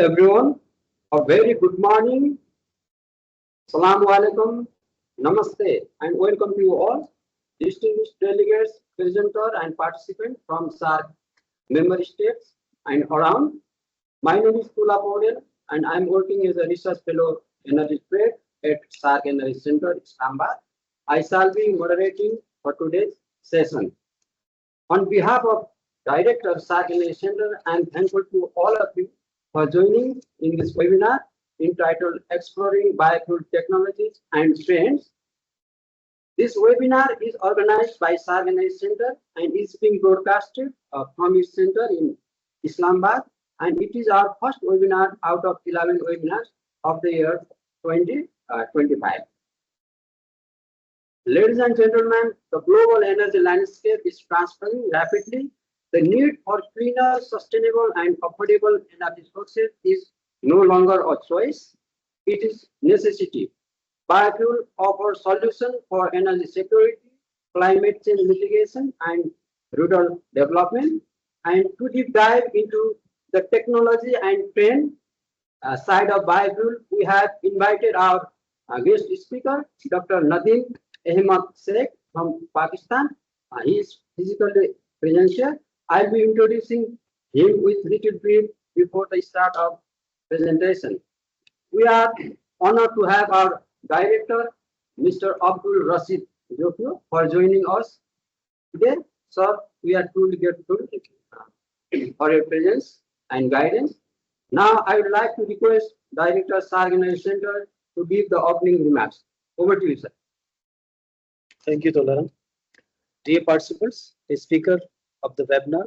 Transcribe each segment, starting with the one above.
everyone, a very good morning. Assalamu alaikum, namaste, and welcome to you all, distinguished delegates, presenter, and participants from SAARC member states and around. My name is Tula Paudel, and I'm working as a research fellow energy trade at SAARC Energy Center, Islamabad. I shall be moderating for today's session. On behalf of Director SAARC Energy Center, I am thankful to all of you for joining in this webinar entitled Exploring Biofuel Technologies and Trends. This webinar is organized by SAARC Energy Center and is being broadcasted from its center in Islamabad, and it is our first webinar out of 11 webinars of the year 2025. Ladies and gentlemen, the global energy landscape is transforming rapidly. The need for cleaner, sustainable, and affordable energy sources is no longer a choice. It is necessity. Biofuel offers solutions for energy security, climate change mitigation, and rural development. And to deep dive into the technology and trend side of biofuel, we have invited our guest speaker, Dr. Nadeem Ahmed Sheikh from Pakistan. He is physically present here. I'll be introducing him with little brief before the start of presentation. We are honored to have our director, Mr. Abdul Rashid Jokio, for joining us today. Sir, we are truly grateful for your presence and guidance. Now, I would like to request Director SAARC Energy Center to give the opening remarks. Over to you, sir. Thank you, Toleran. Dear participants, the speaker of the webinar,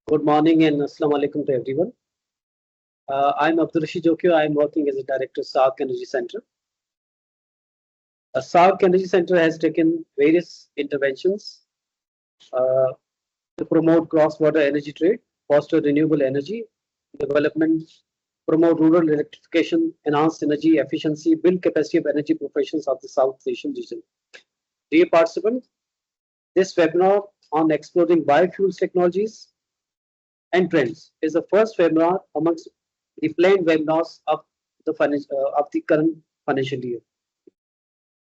good morning and assalamu alaikum to everyone. I'm Abdul Rashid Jokio. I'm working as a director of SAARC Energy Center. SAARC Energy Center has taken various interventions to promote cross-border energy trade, foster renewable energy development, promote rural electrification, enhance energy efficiency, build capacity of energy professions of the South Asian region. Dear participants, this webinar on exploring biofuels technologies and trends is the first webinar amongst the planned webinars of the current financial year.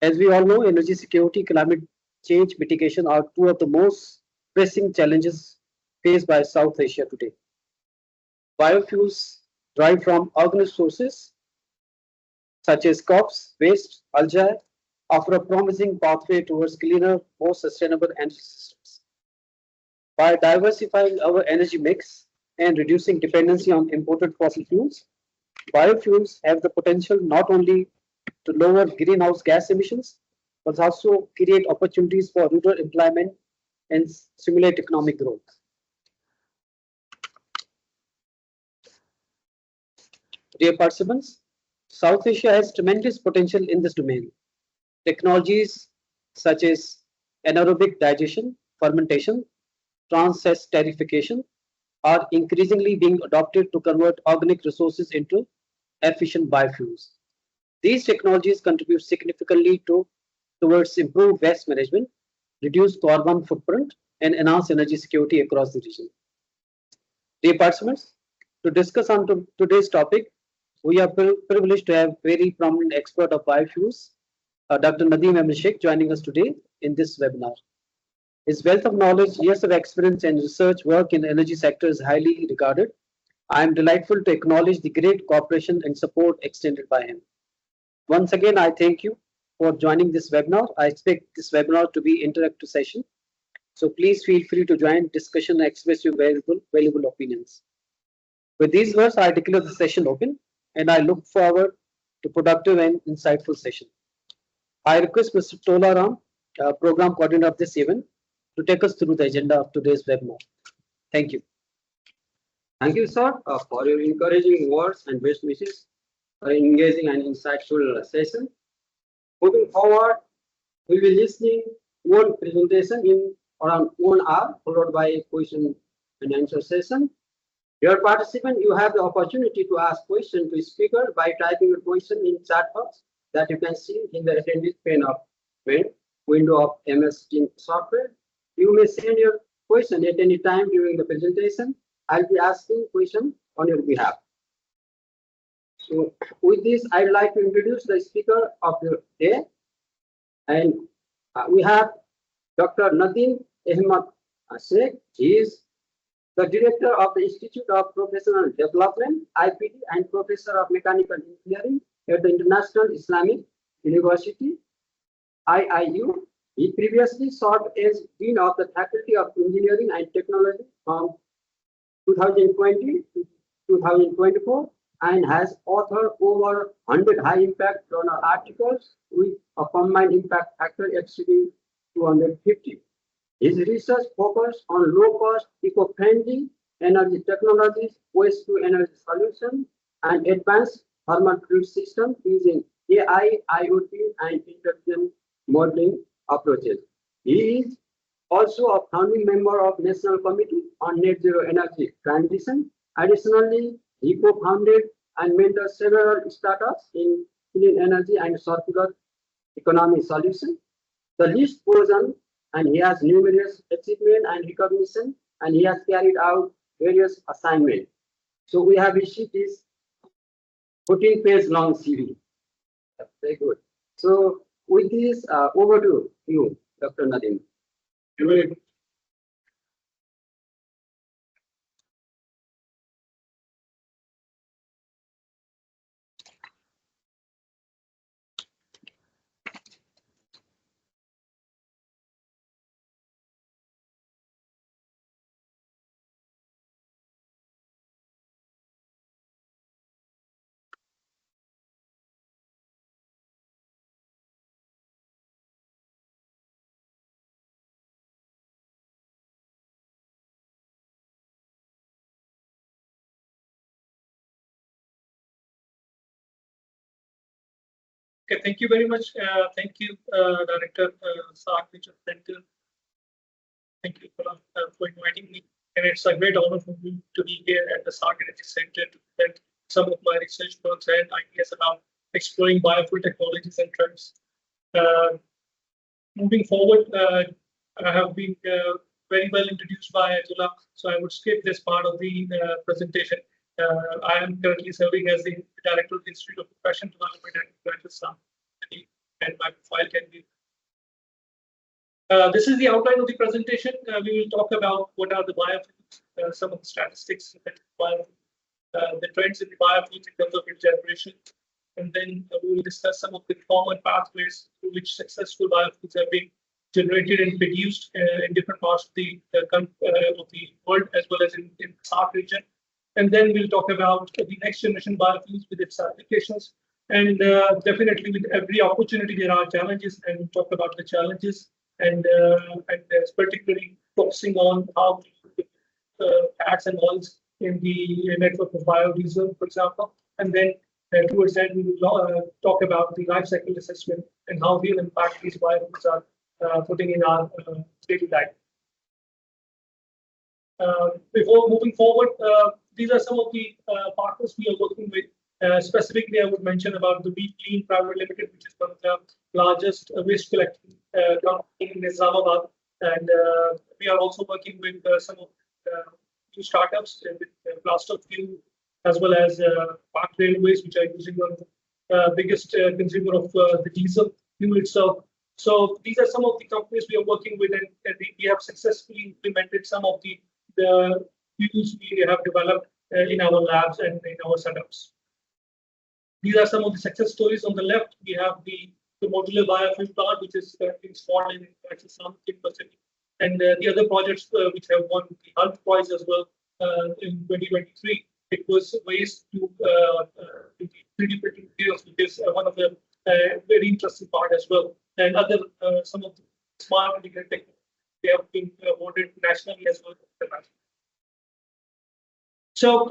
As we all know, energy security, climate change mitigation are two of the most pressing challenges faced by South Asia today. Biofuels derived from organic sources such as crops, waste, algae offer a promising pathway towards cleaner, more sustainable energy systems. By diversifying our energy mix and reducing dependency on imported fossil fuels, biofuels have the potential not only to lower greenhouse gas emissions, but also create opportunities for rural employment and stimulate economic growth. Dear participants, South Asia has tremendous potential in this domain. Technologies such as anaerobic digestion, fermentation, trans-esterification are increasingly being adopted to convert organic resources into efficient biofuels. These technologies contribute significantly towards improved waste management, reduce carbon footprint, and enhance energy security across the region. Dear participants, to discuss on today's topic, we are privileged to have very prominent expert of biofuels, Dr. Nadeem Ahmed Sheikh, joining us today in this webinar. His wealth of knowledge, years of experience, and research work in the energy sector is highly regarded. I am delightful to acknowledge the great cooperation and support extended by him. Once again, I thank you for joining this webinar. I expect this webinar to be an interactive session. So please feel free to join discussion and express your valuable opinions. With these words, I declare the session open, and I look forward to productive and insightful session. I request Mr. Tola Ram, program coordinator of this event, to take us through the agenda of today's webinar. Thank you. Thank you, sir, for your encouraging words and best wishes for an engaging and insightful session. Moving forward, we will be listening one presentation in around 1 hour, followed by a question and answer session. Dear participant, you have the opportunity to ask questions to speaker by typing your question in chat box that you can see in the attendees pane of window of MS Teams software. You may send your question at any time during the presentation. I'll be asking questions on your behalf. So with this, I'd like to introduce the speaker of the day. And we have Dr. Nadeem Ahmed Sheikh. He is the director of the Institute of Professional Development, IPD, and professor of mechanical engineering at the International Islamic University, IIU. He previously served as Dean of the Faculty of Engineering and Technology from 2020 to 2024 and has authored over 100 high-impact journal articles with a combined impact factor exceeding 250. His research focused on low-cost, eco-friendly energy technologies, waste-to-energy solutions, and advanced thermal fluid systems using AI, IoT, and intelligent modeling approaches. He is also a founding member of National Committee on Net Zero Energy Transition. Additionally, he co-founded and mentored several startups in clean energy and circular economy solutions. The list goes on, and he has numerous achievements and recognition, and he has carried out various assignments. So we have received this 14-page long CV. That's very good. So with this, over to you, Dr. Nadeem. Okay, thank you very much. Thank you, Director SAARC Center. Thank you for inviting me. And it's a great honor for me to be here at the SAARC Energy Center to present some of my research works and ideas about exploring biofuel technologies and trends. Moving forward, I have been very well introduced by Ajula, so I would skip this part of the presentation. I am currently serving as the Director of the Institute of Professional Development at Rajasthan, and my profile can be. This is the outline of the presentation. We will talk about what are the biofuels, some of the statistics, the trends in the biofuels in terms of its generation, and then we will discuss some of the common pathways through which successful biofuels have been generated and produced in different parts of the world, as well as in the SAARC region. And then we'll talk about the next generation biofuels with its applications. And definitely with every opportunity, there are challenges, and we'll talk about the challenges and particularly focusing on how fats and oils in the network of biodiesel, for example. And then towards that, we will talk about the life cycle assessment and how real impact these biofuels are putting in our daily life. Before moving forward, these are some of the partners we are working with. Specifically, I would mention about the Be Clean Private Limited, which is one of the largest waste collecting company in Islamabad. And we are also working with some of new startups with Plaster Fuel, as well as Park Railways, which are using one of the biggest consumer of the diesel fuel itself. So these are some of the companies we are working with, and we have successfully implemented some of the fuels we have developed in our labs and in our setups. These are some of the success stories. On the left, we have the modular biofuel plant, which is installed in Pakistan, and the other projects which have won the Health Prize as well in 2023. It was waste to 3D printing materials, which is one of the very interesting part as well. And other some of the smart technology, they have been awarded nationally as well as internationally. So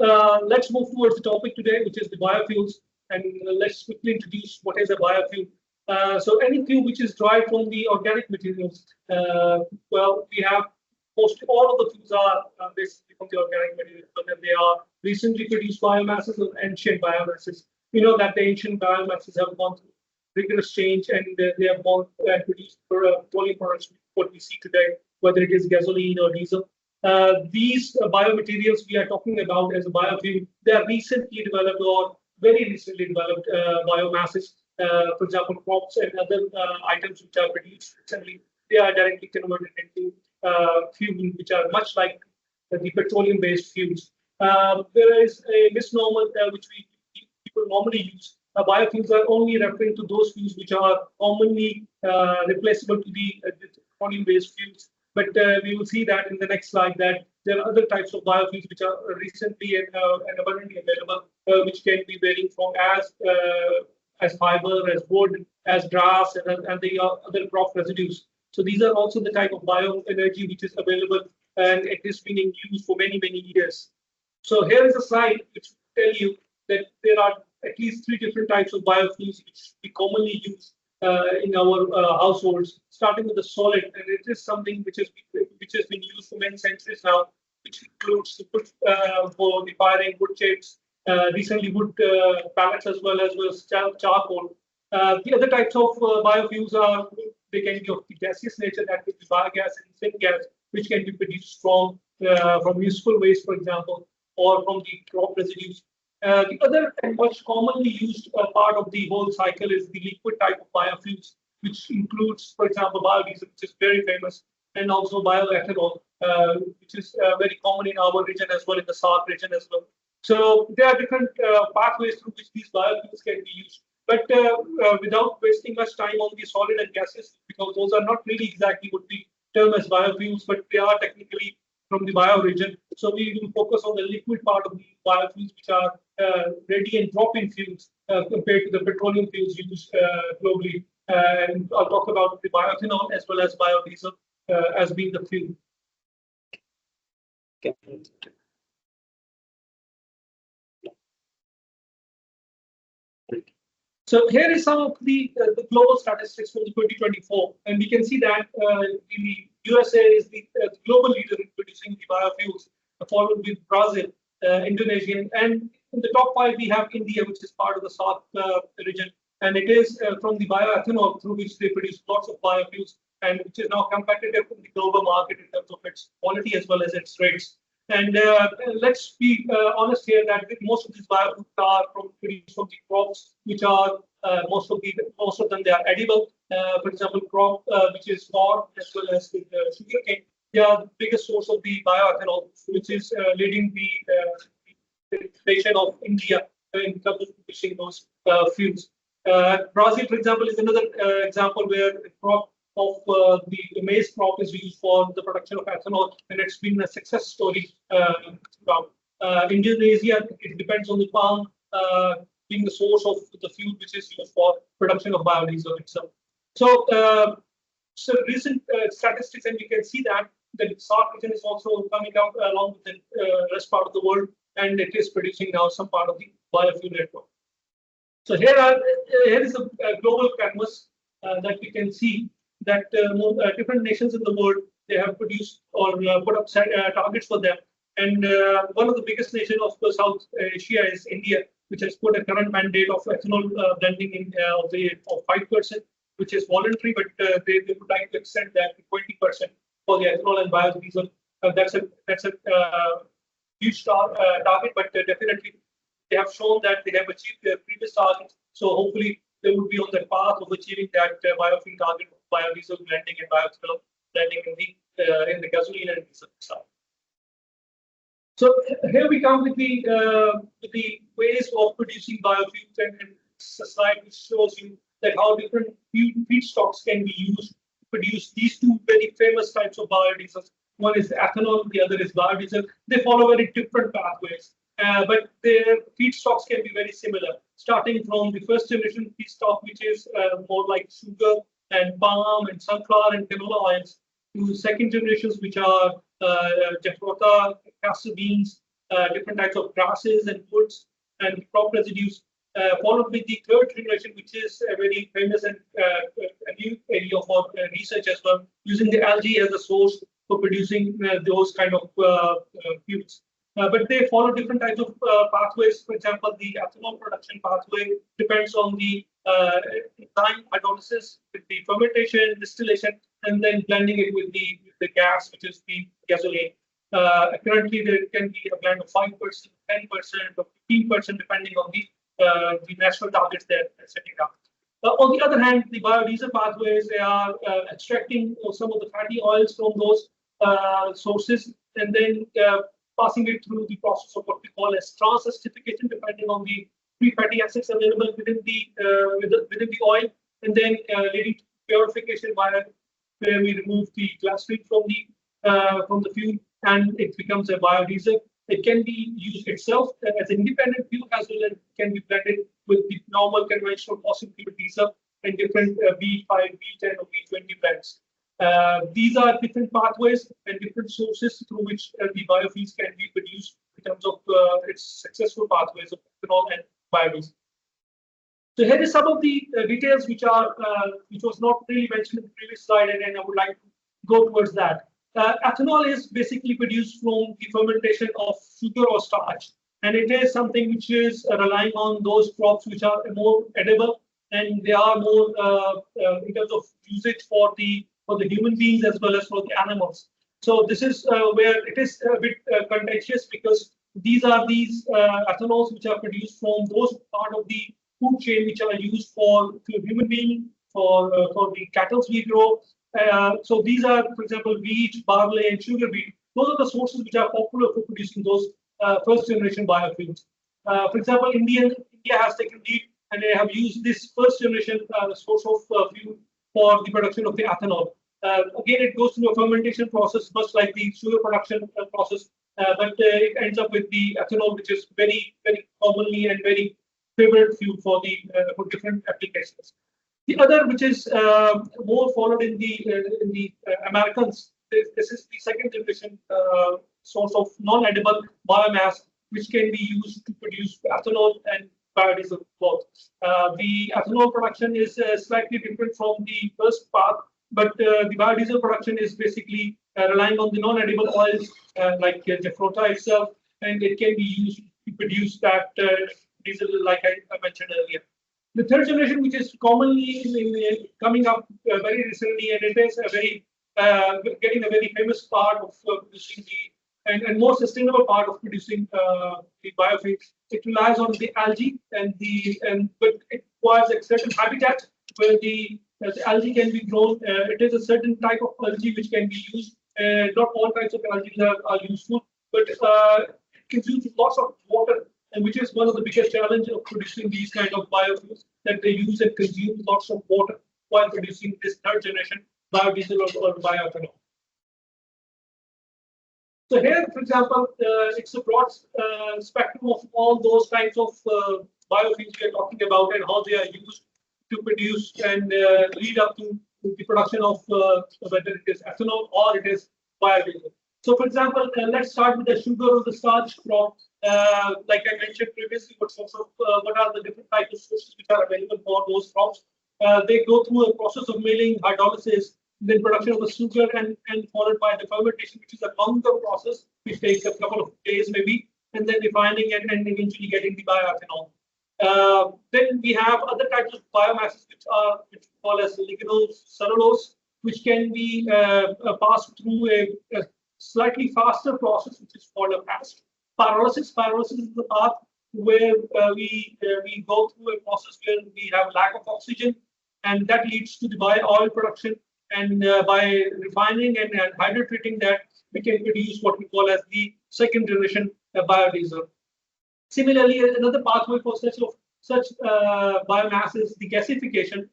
let's move towards the topic today, which is the biofuels, and let's quickly introduce what is a biofuel. So any fuel which is derived from the organic materials, well, we have most all of the fuels are basically from the organic materials, but they are recently produced biomasses or ancient biomasses. We know that the ancient biomasses have gone through rigorous change, and they have gone and produced petroleum products, what we see today, whether it is gasoline or diesel. These biomaterials we are talking about as a biofuel, they are recently developed or very recently developed biomasses. For example, crops and other items which are produced recently, they are directly converted into fuel, which are much like the petroleum-based fuels. There is a misnomer which people normally use. Biofuels are only referring to those fuels which are commonly replaceable to the petroleum-based fuels. But we will see that in the next slide that there are other types of biofuels which are recently and abundantly available, which can be varying from as fiber, as wood, as grass, and the other crop residues. So these are also the type of bioenergy which is available, and it is being used for many, many years. So here is a slide which will tell you that there are at least 3 different types of biofuels which we commonly use in our households, starting with the solid, and it is something which has been used for many centuries now, which includes wood for the firing, wood chips, recently wood pellets as well as charcoal. The other types of biofuels are they can be of the gaseous nature, that would be biogas and syngas, which can be produced from municipal waste, for example, or from the crop residues. The other and much commonly used part of the whole cycle is the liquid type of biofuels, which includes, for example, biodiesel, which is very famous, and also bioethanol, which is very common in our region as well, in the SAARC region as well. So there are different pathways through which these biofuels can be used. But without wasting much time on the solid and gases, because those are not really exactly what we term as biofuels, but they are technically from the bio region. So we will focus on the liquid part of the biofuels, which are ready and drop-in fuels compared to the petroleum fuels used globally. And I'll talk about the bioethanol as well as biodiesel as being the fuel. Okay. So here is some of the global statistics for the 2024, and we can see that the USA is the global leader in producing the biofuels, followed with Brazil, Indonesia, and in the top 5 we have India, which is part of the South region, and it is from the bioethanol through which they produce lots of biofuels, and which is now competitive in the global market in terms of its quality as well as its rates. And let's be honest here that most of these biofuels are produced from the crops, which are most of them they are edible. For example, crop which is corn as well as with sugarcane, they are the biggest source of the bioethanol, which is leading the nation of India in terms of producing those fuels. Brazil, for example, is another example where the crop of the maize crop is used for the production of ethanol, and it's been a success story throughout. Indonesia, it depends on the palm being the source of the fuel which is used for production of biodiesel itself. So, recent statistics, and you can see that the SAARC region is also coming out along with the rest part of the world, and it is producing now some part of the biofuel network. So here is a global canvas that we can see that different nations in the world, they have produced or put up targets for them. And one of the biggest nations of South Asia is India, which has put a current mandate of ethanol blending in of 5%, which is voluntary, but they would like to extend that to 20% for the ethanol and biodiesel. That's a huge target, but definitely they have shown that they have achieved their previous targets. So hopefully they will be on the path of achieving that biofuel target of biodiesel blending and biofuel blending in the gasoline and diesel side. So here we come with the ways of producing biofuels, and it's a slide which shows you that how different feedstocks can be used to produce these 2 very famous types of biodiesel. One is ethanol, the other is biodiesel. They follow very different pathways, but their feedstocks can be very similar, starting from the first generation feedstock, which is more like sugar and palm and sunflower and canola oils, to second generations, which are jafrota, castor beans, different types of grasses and woods and crop residues, followed with the third generation, which is a very famous and a new area for research as well, using the algae as a source for producing those kind of fuels. But they follow different types of pathways. For example, the ethanol production pathway depends on the enzyme hydrolysis, with the fermentation, distillation, and then blending it with the gas, which is the gasoline. Currently, there can be a blend of 5%, 10%, or 15%, depending on the the national targets they're setting up. On the other hand, the biodiesel pathways, they are extracting some of the fatty oils from those sources and then passing it through the process of what we call as trans-esterification, depending on the free fatty acids available within the oil, and then leading to purification where we remove the glycerine from the fuel, and it becomes a biodiesel. It can be used itself as an independent fuel as well as can be blended with the normal conventional fossil fuel diesel and different B5, B10, or B20 blends. These are different pathways and different sources through which the biofuels can be produced in terms of its successful pathways of ethanol and biodiesel. So here is some of the details which was not really mentioned in the previous slide, and I would like to go towards that. Ethanol is basically produced from the fermentation of sugar or starch, and it is something which is relying on those crops which are more edible, and they are more in terms of usage for the human beings as well as for the animals. So this is where it is a bit contentious, because these ethanols which are produced from those part of the food chain which are used for human being, for the cattle we grow. So these are, for example, wheat, barley, and sugar beet. Those are the sources which are popular for producing those first generation biofuels. For example, India has taken lead, and they have used this first generation source of fuel for the production of the ethanol. Again, it goes through a fermentation process, much like the sugar production process, but it ends up with the ethanol, which is very, very commonly and very favorite fuel for different applications. The other, which is more followed in the Americans, this is the second generation source of non-edible biomass, which can be used to produce ethanol and biodiesel both. The ethanol production is slightly different from the first path, but the biodiesel production is basically relying on the non-edible oils like Jafrota itself, and it can be used to produce that diesel, like I mentioned earlier. The third generation, which is commonly coming up very recently, and it is a very getting a very famous part of producing and more sustainable part of producing the biofuels. It relies on the algae but it requires a certain habitat where the algae can be grown. It is a certain type of algae which can be used. Not all types of algae are useful, but it consumes lots of water, and which is one of the biggest challenges of producing these kind of biofuels, that they use and consume lots of water while producing this third generation biodiesel or bioethanol. So here, for example, it's a broad spectrum of all those kinds of biofuels we are talking about and how they are used to produce and lead up to the production of whether it is ethanol or it is biodiesel. So, for example, let's start with the sugar or the starch crop. Like I mentioned previously, what are the different types of sources which are available for those crops? They go through a process of milling, hydrolysis, then production of the sugar, and followed by the fermentation, which is a longer process, which takes a couple of days maybe, and then refining and eventually getting the bioethanol. Then we have other types of biomasses which we call as lignose, cellulose, which can be passed through a slightly faster process, which is called a PAST. Pyrolysis is the path where we go through a process where we have lack of oxygen, and that leads to the bio-oil production. And by refining and hydrotreating that, we can produce what we call as the second generation biodiesel. Similarly, another pathway for such biomass is the gasification,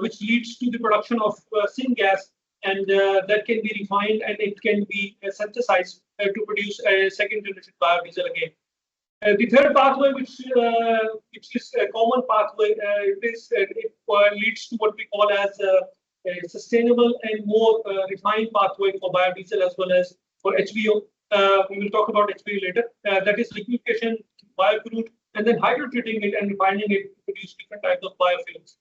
which leads to the production of syngas, and that can be refined and it can be synthesized to produce a second generation biodiesel again. The third pathway, which is a common pathway, it leads to what we call as a sustainable and more refined pathway for biodiesel as well as for HVO. We will talk about HVO later. That is liquefaction, biocrude, and then hydrotreating it and refining it to produce different types of biofuels.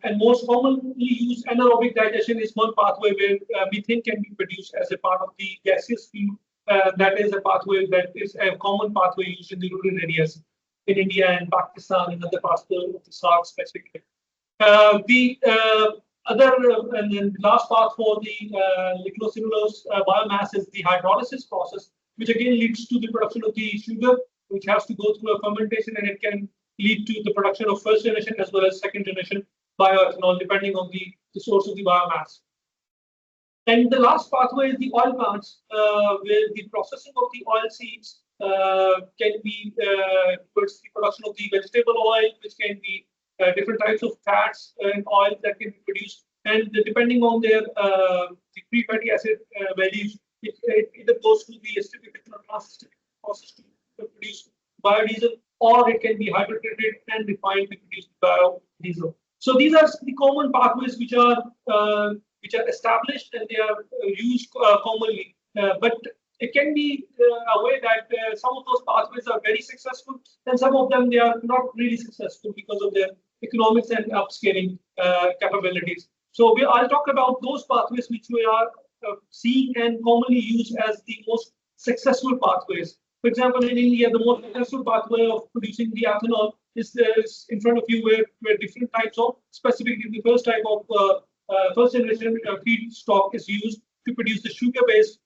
And most commonly used anaerobic digestion is one pathway where methane can be produced as a part of the gaseous fuel. That is a pathway that is a common pathway used in the rural areas in India and Pakistan and other parts of the SAARC specifically. And then the last part for the lignocellulose biomass is the hydrolysis process, which again leads to the production of the sugar, which has to go through a fermentation, and it can lead to the production of first generation as well as second generation bioethanol, depending on the source of the biomass. And the last pathway is the oil plants, where the processing of the oil seeds can be towards the production of the vegetable oil, which can be different types of fats and oils that can be produced. And depending on their the free fatty acid values, it either goes to the acidic process to produce biodiesel, or it can be hydrotreated and refined to produce biodiesel. So these are the common pathways which are established and they are used commonly. But it can be a way that some of those pathways are very successful, and some of them they are not really successful because of their economics and upscaling capabilities. So I'll talk about those pathways which we are seeing and commonly used as the most successful pathways. For example, in India, the most successful pathway of producing the ethanol is in front of you, where different types of, specifically the first type of first generation feedstock is used to produce the sugar-based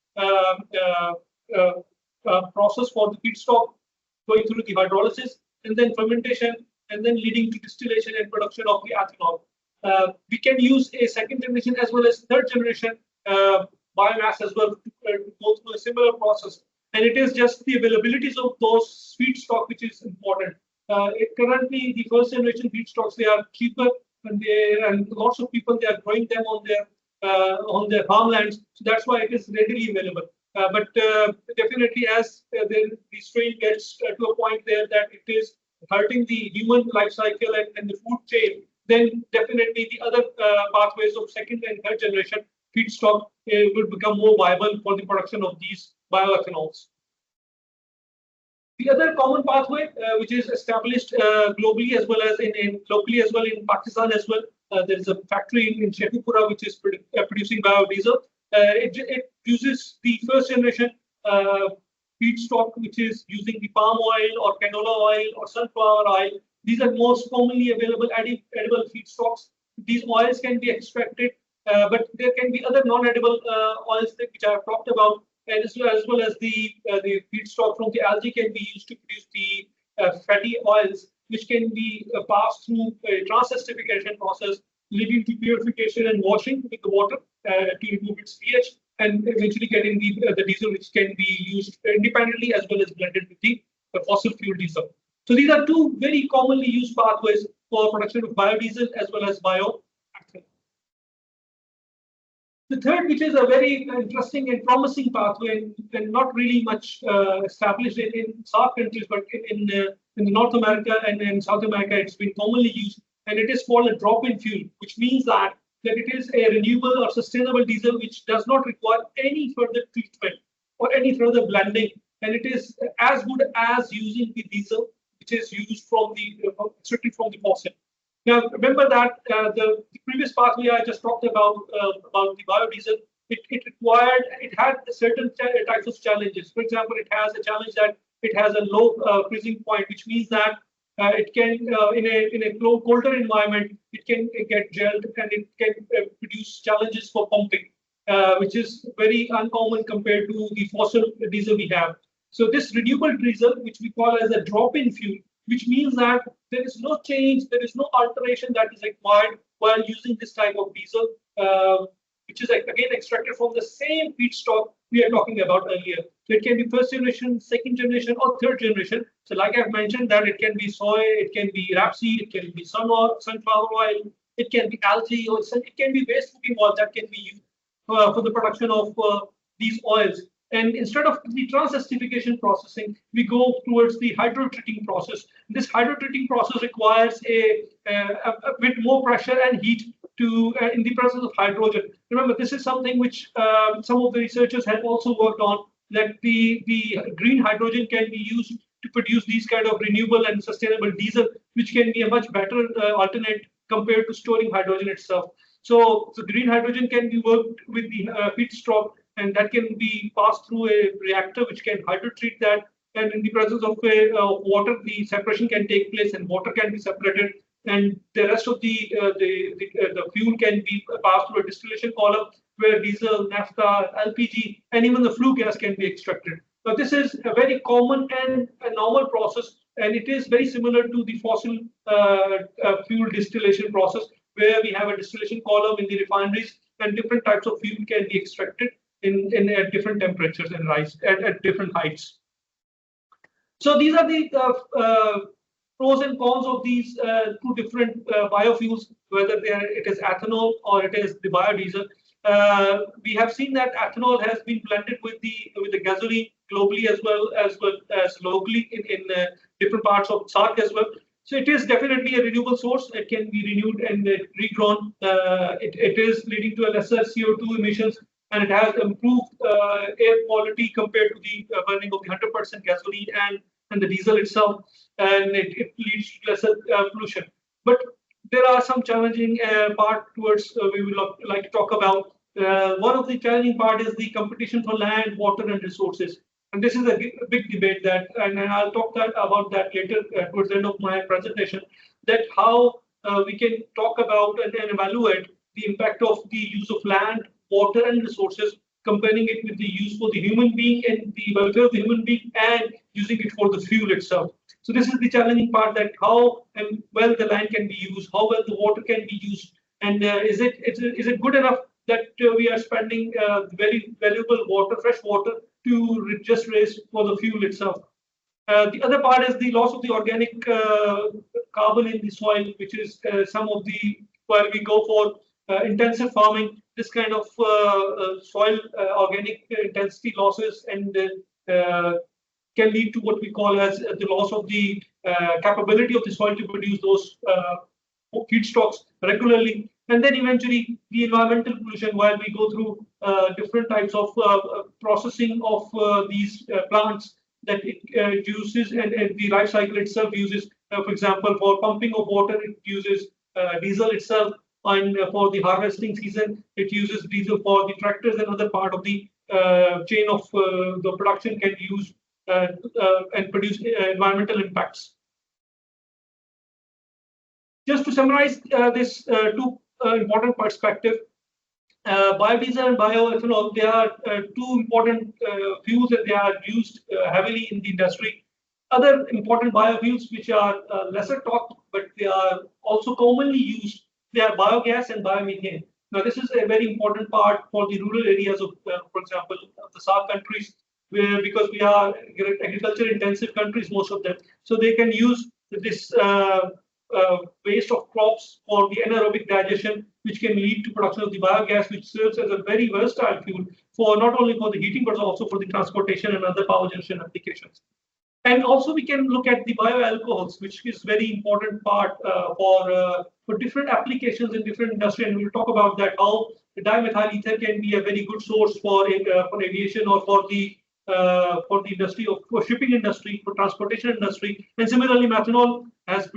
process for the feedstock, going through the hydrolysis and then fermentation and then leading to distillation and production of the ethanol. We can use a second generation as well as third generation biomass as well to go through a similar process. And it is just the availabilities of those feedstock which is important. Currently, the first generation feedstocks, they are cheaper, and lots of people they are growing them on their farmlands. So that's why it is readily available. But definitely, as the strain gets to a point there that it is hurting the human life cycle and the food chain, then definitely the other pathways of second and third generation feedstock will become more viable for the production of these bioethanols. The other common pathway, which is established globally as well as locally as well in Pakistan as well, there is a factory in Sheikh which is producing biodiesel. It uses the first generation feedstock, which is using the palm oil or canola oil or sunflower oil. These are most commonly available edible feedstocks. These oils can be extracted, but there can be other non-edible oils which I have talked about, and as well as the feedstock from the algae can be used to produce the fatty oils, which can be passed through a trans-esterification process, leading to purification and washing with the water to remove its pH, and eventually getting the diesel, which can be used independently as well as blended with the fossil fuel diesel. So these are two very commonly used pathways for production of biodiesel as well as bioethanol. The third, which is a very interesting and promising pathway, and not really much established in SAARC countries, but in North America and in South America, it's been commonly used, and it is called a drop-in fuel, which means that it is a renewable or sustainable diesel which does not require any further treatment or any further blending, and it is as good as using the diesel which is used strictly from the fossil. Now, remember that the previous pathway I just talked about the biodiesel, it had certain types of challenges. For example, it has a challenge that it has a low freezing point, which means that it can, in a colder environment, it can get gelled and it can produce challenges for pumping, which is very uncommon compared to the fossil diesel we have. So this renewable diesel, which we call as a drop-in fuel, which means that there is no change, there is no alteration that is required while using this type of diesel, which is again extracted from the same feedstock we are talking about earlier. So it can be first generation, second generation, or third generation. So like I've mentioned, that it can be soy, it can be rapeseed, it can be sunflower oil, it can be algae, or it can be waste cooking oil that can be used for the production of these oils. And instead of the trans-esterification processing, we go towards the hydrotreating process. This hydrotreating process requires a bit more pressure and heat in the presence of hydrogen. Remember, this is something which some of the researchers have also worked on, that the green hydrogen can be used to produce these kind of renewable and sustainable diesel, which can be a much better alternate compared to storing hydrogen itself. So green hydrogen can be worked with the feedstock, and that can be passed through a reactor which can hydrotreat that, and in the presence of water, the separation can take place and water can be separated, and the rest of the fuel can be passed through a distillation column where diesel, naphtha, LPG, and even the flue gas can be extracted. But this is a very common and a normal process and it is very similar to the fossil fuel distillation process, where we have a distillation column in the refineries, and different types of fuel can be extracted at different temperatures and rise at different heights. So these are the pros and cons of these two different biofuels, whether it is ethanol or it is the biodiesel. We have seen that ethanol has been blended with the gasoline globally as well as locally in different parts of SAARC as well. So it is definitely a renewable source. It can be renewed and regrown. It is leading to a lesser CO2 emissions, and it has improved air quality compared to the burning of the 100% gasoline and the diesel itself, and it leads to lesser pollution. But there are some challenging part towards we would like to talk about. One of the challenging part is the competition for land, water, and resources. And this is a big debate and I'll talk about that later towards the end of my presentation, that how we can talk about and evaluate the impact of the use of land, water, and resources, comparing it with the use for the human being and the welfare of the human being, and using it for the fuel itself. So this is the challenging part, that how well the land can be used, how well the water can be used, and is it good enough that we are spending very valuable water, fresh water, to just raise for the fuel itself. The other part is the loss of the organic carbon in the soil, which is some of the where we go for intensive farming. This kind of soil organic intensity losses and can lead to what we call as the loss of the capability of the soil to produce those feedstocks regularly. And then eventually the environmental pollution, while we go through different types of processing of these plants that it uses, and the life cycle itself uses, for example, for pumping of water, it uses diesel itself, and for the harvesting season, it uses diesel for the tractors. Another part of the chain of the production can use and produce environmental impacts. Just to summarize this two important perspective, biodiesel and bioethanol, they are two important fuels that they are used heavily in the industry. Other important biofuels which are lesser talked, but they are also commonly used, they are biogas and biomethane. Now, this is a very important part for the rural areas of, for example, the SAARC countries, where because we are agriculture-intensive countries, most of them, so they can use this waste of crops for the anaerobic digestion, which can lead to production of the biogas, which serves as a very versatile fuel for not only for the heating but also for the transportation and other power generation applications. And also we can look at the bioalcohols, which is very important part for different applications in different industry, and we'll talk about that, how the dimethyl ether can be a very good source for aviation or for the industry, for shipping industry, for transportation industry. And similarly, methanol has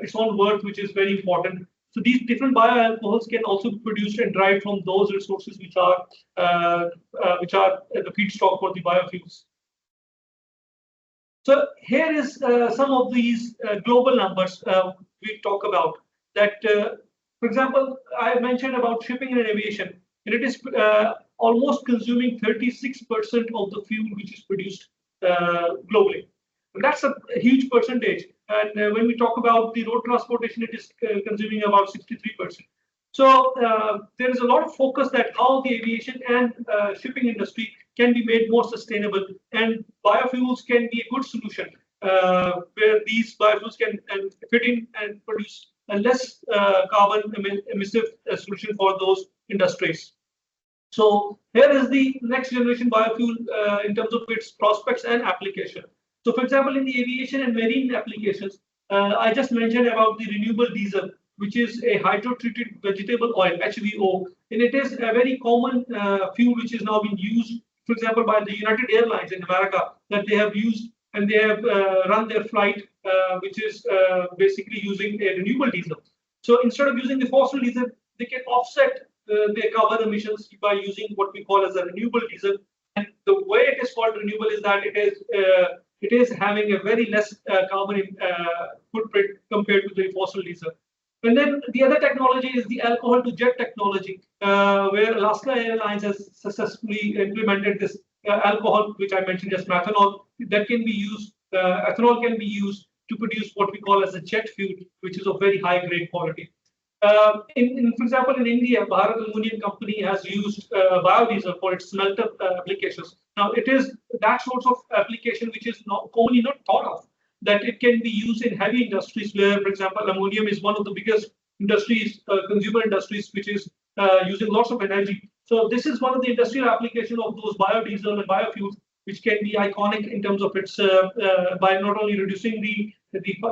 its own worth, which is very important. So these different bioalcohols can also be produced and derived from those resources which are the feedstock for the biofuels. So here is some of these global numbers we talk about. That, for example, I mentioned about shipping and aviation, and it is almost consuming 36% of the fuel which is produced globally. And that's a huge percentage. And when we talk about the road transportation, it is consuming about 63%. So there is a lot of focus that how the aviation and shipping industry can be made more sustainable, and biofuels can be a good solution where these biofuels can fit in and produce a less carbon emissive solution for those industries. So here is the next generation biofuel in terms of its prospects and application. So for example, in the aviation and marine applications, I just mentioned about the renewable diesel, which is a hydro-treated vegetable oil, HVO, and it is a very common fuel which is now being used, for example, by the United Airlines in America, that they have used and they have run their flight, which is basically using a renewable diesel. So instead of using the fossil diesel, they can offset their carbon emissions by using what we call as a renewable diesel. And the way it is called renewable is that it is having a very less carbon footprint compared to the fossil diesel. And then the other technology is the alcohol to jet technology, where Alaska Airlines has successfully implemented this alcohol, which I mentioned, just methanol, that can be used ethanol can be used to produce what we call as a jet fuel, which is of very high grade quality. For example, in India, Bharat Aluminium Company has used biodiesel for its smelter applications. Now, it is that sort of application which is not commonly not thought of, that it can be used in heavy industries where, for example, ammonium is one of the biggest industries, consumer industries, which is using lots of energy. So this is one of the industrial applications of those biodiesel and biofuels, which can be iconic in terms of its by not only reducing the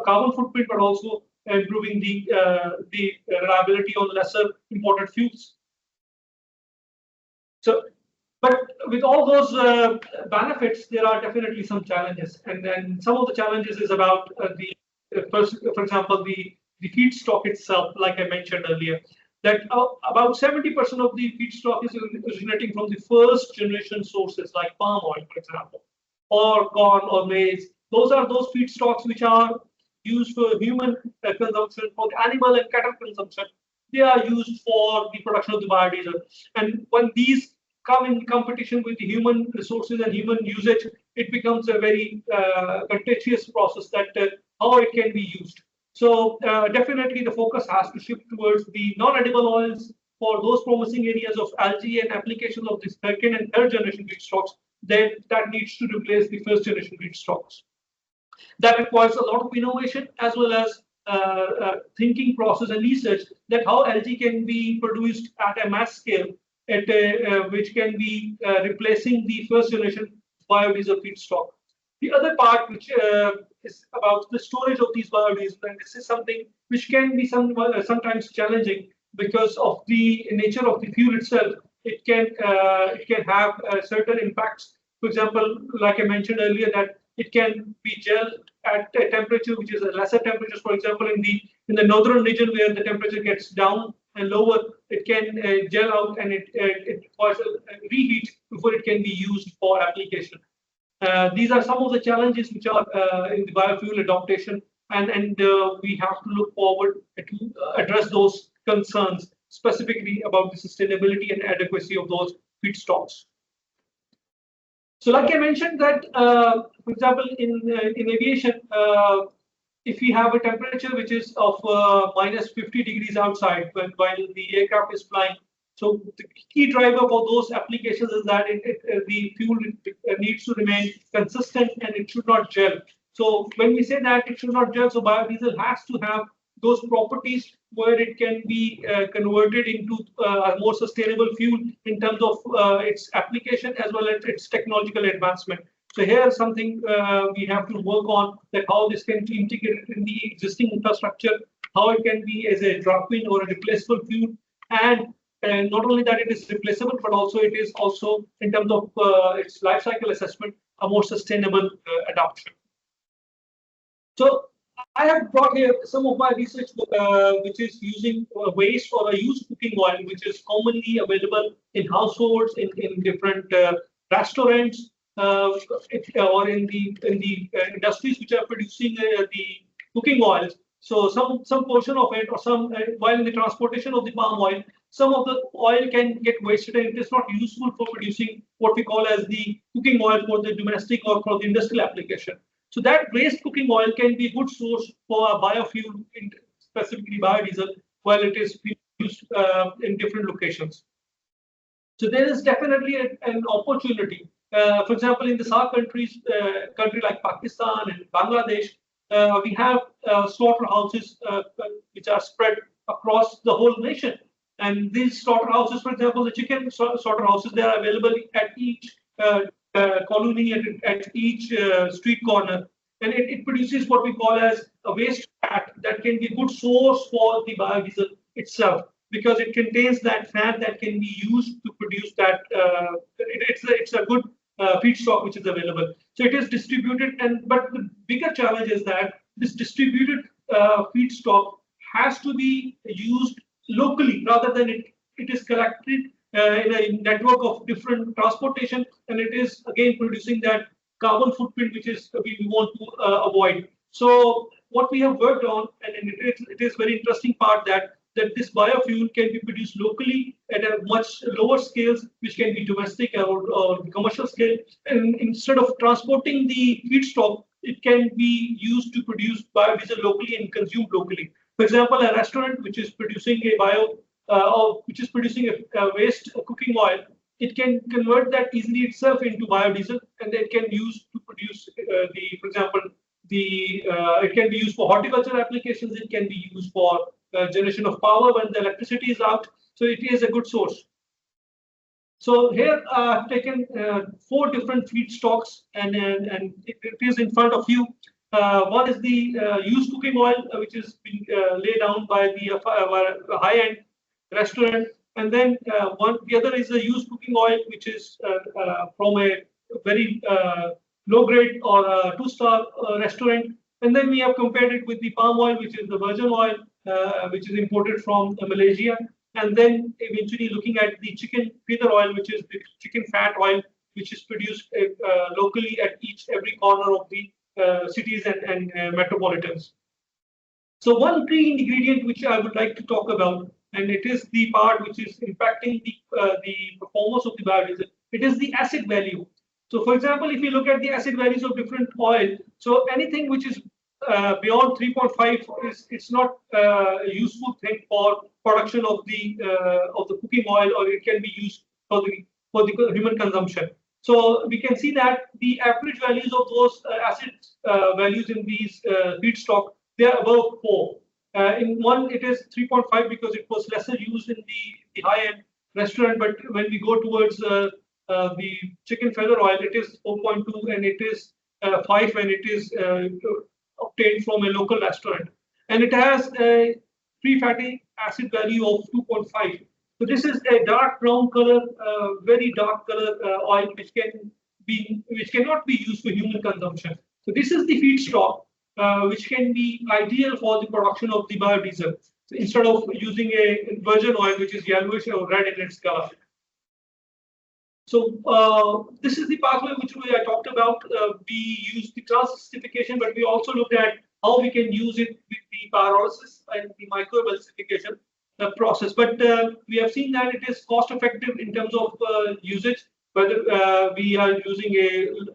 carbon footprint, but also improving the reliability on lesser imported fuels. So, but with all those benefits, there are definitely some challenges, and then some of the challenges is about for example, the feedstock itself, like I mentioned earlier, that about 70% of the feedstock is originating from the first generation sources like palm oil, for example, or corn or maize. Those are those feedstocks which are used for human consumption, for animal and cattle consumption. They are used for the production of the biodiesel. And when these come in competition with the human resources and human usage, it becomes a very contentious process that how it can be used. So definitely the focus has to shift towards the non-edible oils for those promising areas of algae and applications of the second and third generation feedstocks that needs to replace the first generation feedstocks. That requires a lot of innovation as well as thinking process and research that how algae can be produced at a mass scale, which can be replacing the first generation biodiesel feedstock. The other part, which is about the storage of these biodiesel, and this is something which can be sometimes challenging because of the nature of the fuel itself. It can have certain impacts. For example, like I mentioned earlier, that it can be gelled at a temperature which is a lesser temperature. For example, in the northern region where the temperature gets down and lower, it can gel out and it requires a reheat before it can be used for application. These are some of the challenges which are in the biofuel adaptation, and we have to look forward to address those concerns, specifically about the sustainability and adequacy of those feedstocks. So, like I mentioned, that for example, in aviation, if we have a temperature which is of minus 50 degrees outside while the aircraft is flying, so the key driver for those applications is that the fuel needs to remain consistent and it should not gel. So when we say that it should not gel, so biodiesel has to have those properties where it can be converted into a more sustainable fuel in terms of its application as well as its technological advancement. So here something we have to work on, that how this can be integrated in the existing infrastructure, how it can be as a drop-in or a replaceable fuel, and not only that it is replaceable, but also it is also in terms of its life cycle assessment, a more sustainable adoption. So I have brought here some of my research, which is using waste or a used cooking oil, which is commonly available in households, in different restaurants, or in the industries which are producing the cooking oils. So some portion of it, or some while in the transportation of the palm oil, some of the oil can get wasted and it is not useful for producing what we call as the cooking oil for the domestic or for the industrial application. So that waste cooking oil can be a good source for a biofuel, specifically biodiesel, while it is used in different locations. So there is definitely an opportunity. For example, in the SAARC countries, country like Pakistan and Bangladesh, we have slaughterhouses which are spread across the whole nation. And these slaughterhouses, for example, the chicken slaughterhouses, they are available at each colony, at each street corner. And it produces what we call as a waste fat that can be a good source for the biodiesel itself, because it contains that fat that can be used to produce that. It's a good feedstock which is available. So it is distributed, but the bigger challenge is that this distributed feedstock has to be used locally rather than it is collected in a network of different transportation, and it is again producing that carbon footprint which is we want to avoid. So what we have worked on, and it is very interesting part that this biofuel can be produced locally at a much lower scales, which can be domestic or commercial scale. And instead of transporting the feedstock it can be used to produce biodiesel locally and consumed locally. For example, a restaurant which is producing which is producing a waste cooking oil, it can convert that easily itself into biodiesel, and it can use to produce for example, it can be used for horticultural applications. It can be used for generation of power when the electricity is out. So it is a good source. So here I've taken 4 different feedstocks, and it is in front of you. One is the used cooking oil, which is being laid down by the high-end restaurant, and then the other is the used cooking oil, which is from a very low-grade or 2-star restaurant. And then we have compared it with the palm oil, which is the virgin oil, which is imported from Malaysia. And then eventually looking at the chicken feather oil, which is the chicken fat oil, which is produced locally at every corner of the cities and metropolitans. So one key ingredient which I would like to talk about, and it is the part which is impacting the performance of the biodiesel, it is the acid value. So for example, if you look at the acid values of different oil, so anything which is beyond 3.5 it's not a useful thing for production of the cooking oil, or it can be used for the human consumption. So we can see that the average values of those acid values in these feedstock, they are above 4. In one, it is 3.5 because it was lesser used in the high-end restaurant. But when we go towards the chicken feather oil, it is 4.2, and it is 5 when it is obtained from a local restaurant. And it has a free fatty acid value of 2.5. So this is a dark brown color, very dark color oil, which cannot be used for human consumption. So this is the feedstock which can be ideal for the production of the biodiesel, so instead of using a virgin oil which is yellowish or red in its color. So this is the pathway which I talked about. We use the trans-acidification, but we also looked at how we can use it with the pyrolysis and the microemulsification process. But we have seen that it is cost effective in terms of usage, whether we are using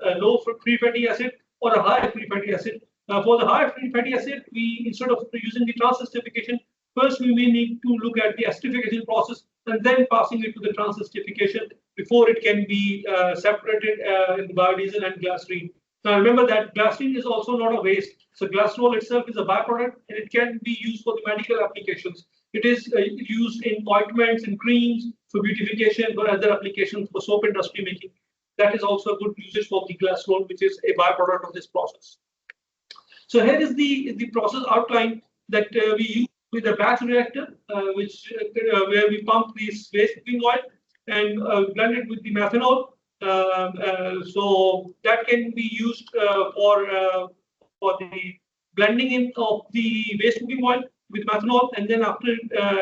a low free fatty acid or a high free fatty acid. For the high free fatty acid, we, instead of using the trans-acidification, first we may need to look at the acidification process and then passing it to the trans-acidification before it can be separated in the biodiesel and glycerine. Now remember that glycerine is also not a waste. So glycerol itself is a byproduct, and it can be used for the medical applications. It is used in ointments and creams, for beautification, for other applications, for soap industry making. That is also a good usage for the glycerol, which is a byproduct of this process. So here is the process outline that we use with a batch reactor, where we pump this waste cooking oil and blend it with the methanol. So that can be used for the blending in of the waste cooking oil with methanol, and then after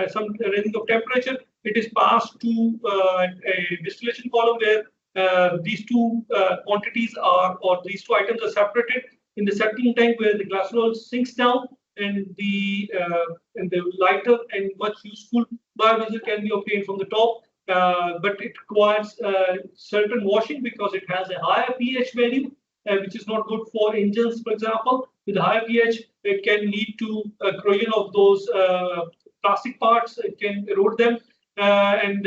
some raising of temperature, it is passed to a distillation column where these two quantities are, or these two items are separated in the separating tank, where the glycerol sinks down, and the lighter and much useful biodiesel can be obtained from the top. But it requires certain washing because it has a higher pH value, which is not good for engines, for example. With higher pH, it can lead to corrosion of those plastic parts. It can erode them, and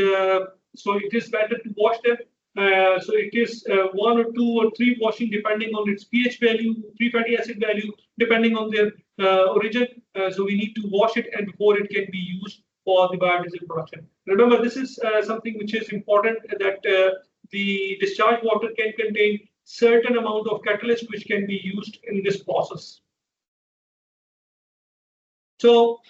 so it is better to wash them. So it is 1 or 2 or 3 washing depending on its pH value, free fatty acid value, depending on their origin. So we need to wash it and before it can be used for the biodiesel production. Remember, this is something which is important, that the discharge water can contain certain amount of catalyst which can be used in this process. So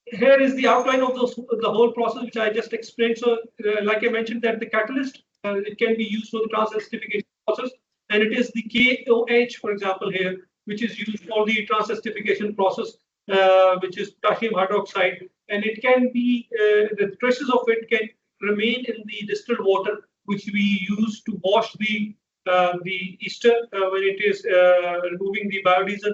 here is the outline of the whole process which I just explained. So like I mentioned, that the catalyst, it can be used for the trans-acidification process, and it is the KOH, for example, here, which is used for the trans-acidification process, which is potassium hydroxide, and it can be, the traces of it can remain in the distilled water, which we use to wash the ester when it is removing the biodiesel.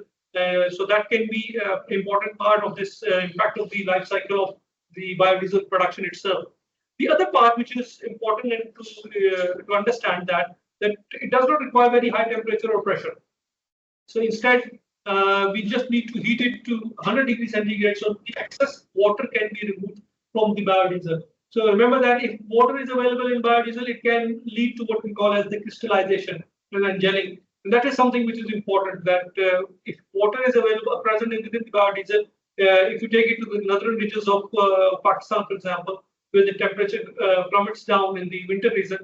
So that can be an important part of this impact of the life cycle of the biodiesel production itself. The other part which is important and to understand that it does not require very high temperature or pressure. So instead, we just need to heat it to 100 degrees centigrade, so the excess water can be removed from the biodiesel. So remember that if water is available in biodiesel, it can lead to what we call as the crystallization and gelling. And that is something which is important, that if water is available present within the biodiesel, if you take it to the northern regions of Pakistan, for example, where the temperature plummets down in the winter season,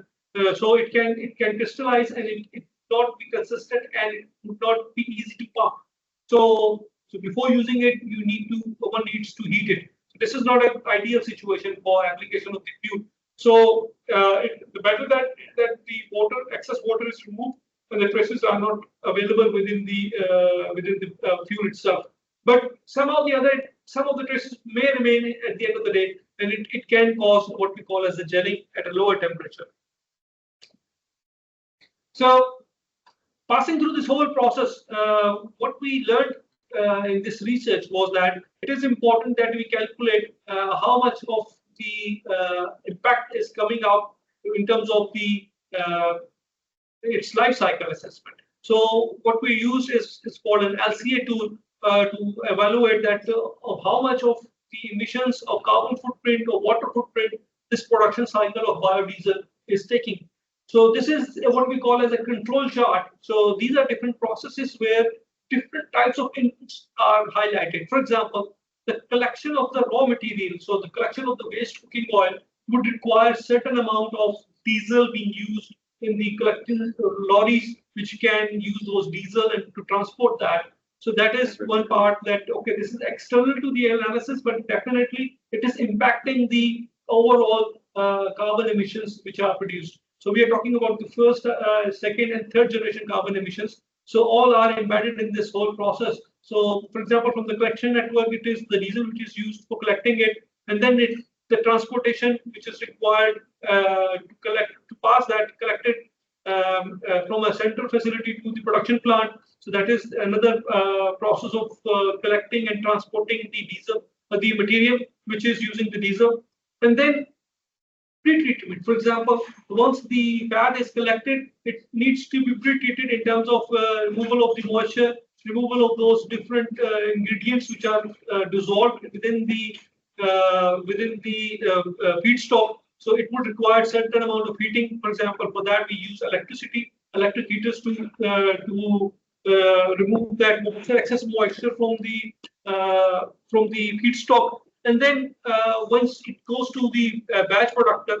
so it can crystallize and it not be consistent and it would not be easy to pump. So before using it, one needs to heat it. So this is not an ideal situation for application of the fuel. So the better that the excess water is removed and the traces are not available within the fuel itself. But some of the traces may remain at the end of the day, and it can cause what we call as the gelling at a lower temperature. So passing through this whole process, what we learned in this research was that it is important that we calculate how much of the impact is coming out in terms of its life cycle assessment. So what we use is called an LCA tool to evaluate that of how much of the emissions of carbon footprint or water footprint this production cycle of biodiesel is taking. So this is what we call as a control chart. So these are different processes where different types of inputs are highlighted. For example, the collection of the raw material, so the collection of the waste cooking oil would require certain amount of diesel being used in the collecting lorries, which can use those diesel and to transport that. So that is one part that, okay, this is external to the analysis, but definitely it is impacting the overall carbon emissions which are produced. So we are talking about the first, second, and third generation carbon emissions. So all are embedded in this whole process. So, for example, from the collection network, it is the diesel which is used for collecting it, and then the transportation which is required to pass that collected from a central facility to the production plant. So that is another process of collecting and transporting the diesel, the material which is using the diesel, and then pre-treatment. For example, once the fat is collected, it needs to be pre-treated in terms of removal of the moisture, removal of those different ingredients which are dissolved within the feedstock. So it would require certain amount of heating. For example, for that we use electric heaters to remove that excess moisture from the feedstock. And then once it goes to the batch product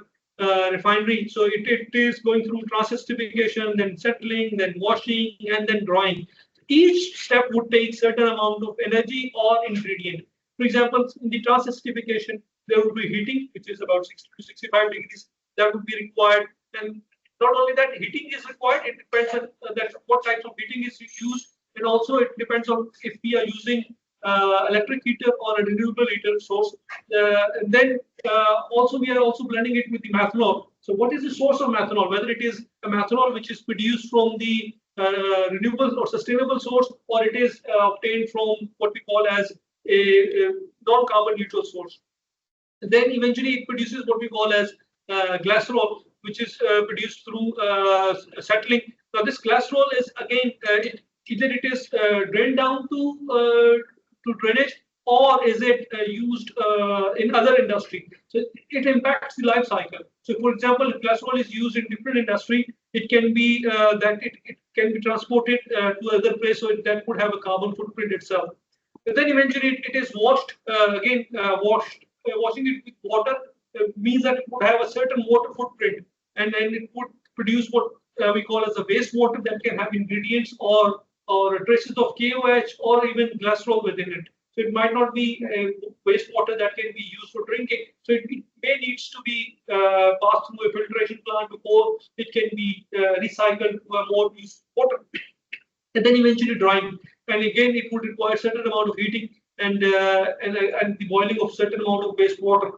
refinery, so it is going through transesterification, then settling, then washing, and then drying. Each step would take certain amount of energy or ingredient. For example, in the transesterification, there would be heating, which is about 60 to 65 degrees. That would be required. And not only that, heating is required. It depends on what types of heating is used, and also it depends on if we are using electric heater or a renewable heater source. And then also we are also blending it with the methanol. So what is the source of methanol? Whether it is a methanol which is produced from the renewable or sustainable source, or it is obtained from what we call as a non-carbon neutral source. And then eventually it produces what we call as glycerol, which is produced through settling. Now this glycerol is again either it is drained down to drainage, or is it used in other industry. So it impacts the life cycle. So for example, if glycerol is used in different industry, it can be that it can be transported to other place, so that would have a carbon footprint itself. And then eventually it is washed washing it with water means that it would have a certain water footprint, and then it would produce what we call as a wastewater that can have ingredients or traces of KOH or even glycerol within it. So it might not be wastewater that can be used for drinking. So it may needs to be passed through a filtration plant before it can be recycled to a more used water. And then eventually drying. And again, it would require a certain amount of heating and the boiling of certain amount of wastewater,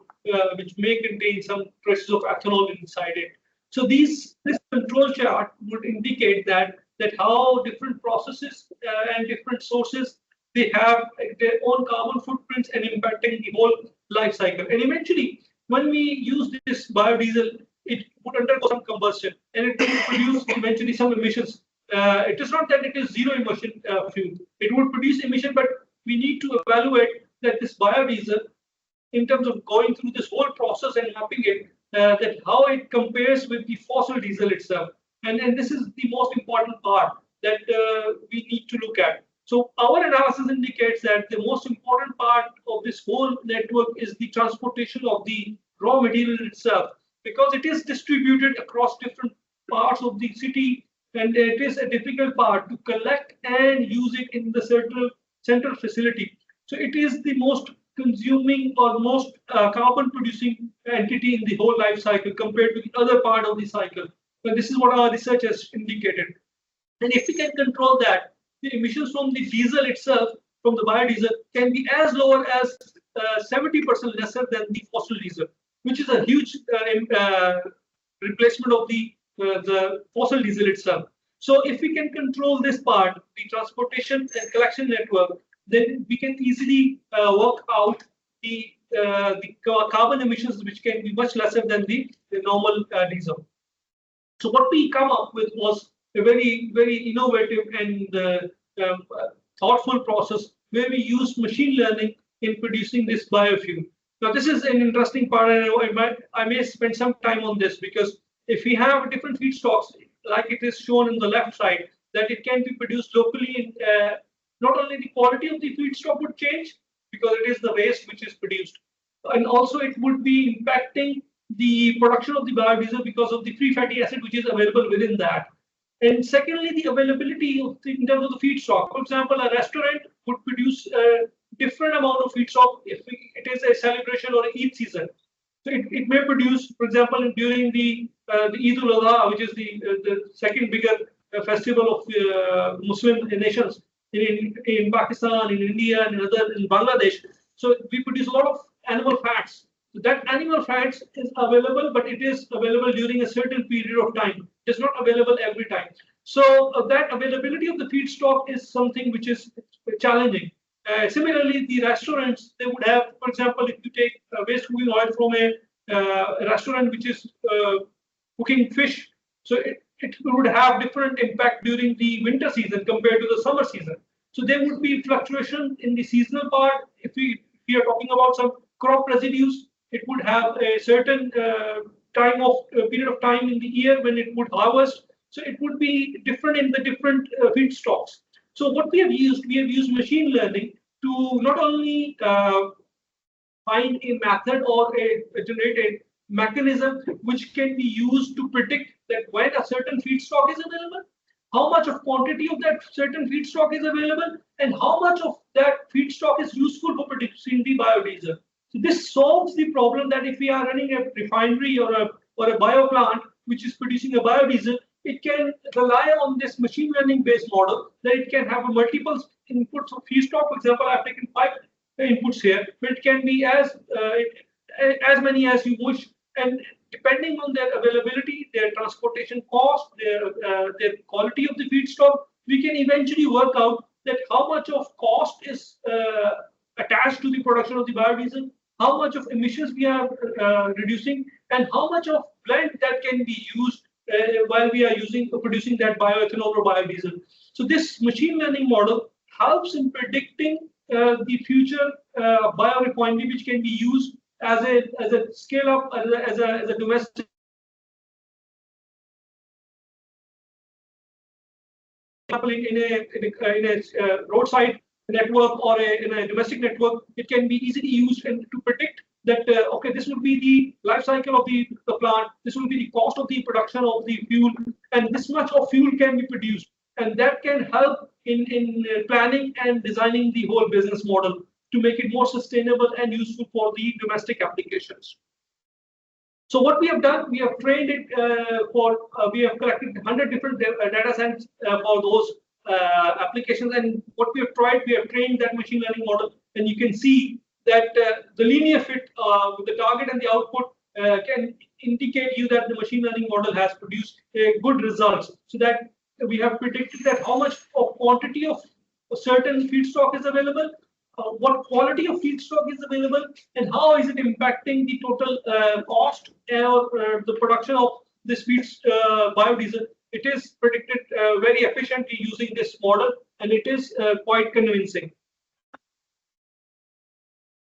which may contain some traces of ethanol inside it. So this control chart would indicate that how different processes and different sources, they have their own carbon footprints and impacting the whole life cycle. And eventually, when we use this biodiesel, it would undergo some combustion and it will produce eventually some emissions. it is not that it is zero emission fuel. It would produce emission, but we need to evaluate that this biodiesel, in terms of going through this whole process and mapping it, that how it compares with the fossil diesel itself. And this is the most important part that we need to look at. So our analysis indicates that the most important part of this whole network is the transportation of the raw material itself, because it is distributed across different parts of the city, and it is a difficult part to collect and use it in the central facility. So it is the most consuming or most carbon producing entity in the whole life cycle compared to the other part of the cycle. And this is what our research has indicated. And if we can control that, the emissions from the diesel itself, from the biodiesel, can be as low as 70% lesser than the fossil diesel, which is a huge replacement of the fossil diesel itself. So if we can control this part, the transportation and collection network, then we can easily work out the carbon emissions, which can be much lesser than the normal diesel. So what we come up with was a very, very innovative and thoughtful process where we use machine learning in producing this biofuel. Now, this is an interesting part, and I may spend some time on this, because if we have different feedstocks, like it is shown in the left side, that it can be produced locally, not only the quality of the feedstock would change, because it is the waste which is produced, and also it would be impacting the production of the biodiesel because of the free fatty acid which is available within that. And secondly, the availability of in terms of the feedstock. For example, a restaurant would produce a different amount of feedstock if it is a celebration or an Eid season. So it may produce, for example, during the Eid al-Adha, which is the second bigger festival of Muslim nations in Pakistan, in India, and in Bangladesh. So we produce a lot of animal fats. So that animal fats is available, but it is available during a certain period of time. It is not available every time. So that availability of the feedstock is something which is challenging. Similarly, the restaurants, they would have, for example, if you take waste cooking oil from a restaurant which is cooking fish, so it would have different impact during the winter season compared to the summer season. So there would be fluctuation in the seasonal part. If we are talking about some crop residues, it would have a certain period of time in the year when it would harvest. So it would be different in the different feedstocks. So what we have used machine learning to not only find a method or generate a mechanism which can be used to predict that when a certain feedstock is available, how much of quantity of that certain feedstock is available, and how much of that feedstock is useful for producing the biodiesel. So this solves the problem that if we are running a refinery or a bio plant which is producing a biodiesel, it can rely on this machine learning based model that it can have multiple inputs of feedstock. For example, I've taken 5 inputs here, but it can be as many as you wish, and depending on their availability, their transportation cost, their quality of the feedstock, we can eventually work out that how much of cost is attached to the production of the biodiesel, how much of emissions we are reducing, and how much of blend that can be used while we are producing that bioethanol or biodiesel. So this machine learning model helps in predicting the future biorefinery, which can be used as a scale up, as a domestic. In a roadside network or in a domestic network, it can be easily used and to predict that okay, this will be the life cycle of the plant, this will be the cost of the production of the fuel, and this much of fuel can be produced, and that can help in planning and designing the whole business model to make it more sustainable and useful for the domestic applications. So what we have done, we have trained it we have collected 100 different data sets for those applications, and what we have tried, we have trained that machine learning model, and you can see that the linear fit with the target and the output can indicate you that the machine learning model has produced good results. So that we have predicted that how much of quantity of a certain feedstock is available, what quality of feedstock is available, and how is it impacting the total cost or the production of this biodiesel. it is predicted very efficiently using this model, and it is quite convincing.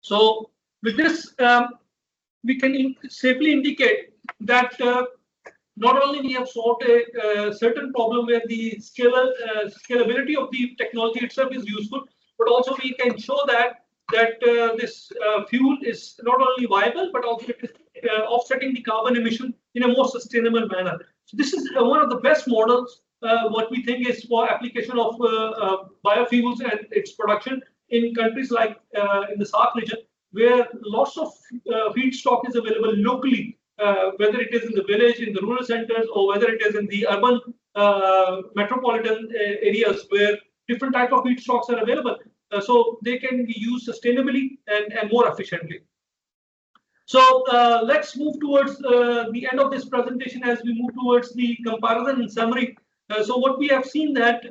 So with this, we can safely indicate that not only we have solved a certain problem where the scalability of the technology itself is useful, but also we can show that this fuel is not only viable, but also it is offsetting the carbon emission in a more sustainable manner. So this is one of the best models, what we think is for application of biofuels and its production in countries like in the SAARC region, where lots of feedstock is available locally, whether it is in the village, in the rural centers, or whether it is in the urban metropolitan areas where different types of feedstocks are available. So they can be used sustainably and more efficiently. So let's move towards the end of this presentation as we move towards the comparison and summary. So what we have seen that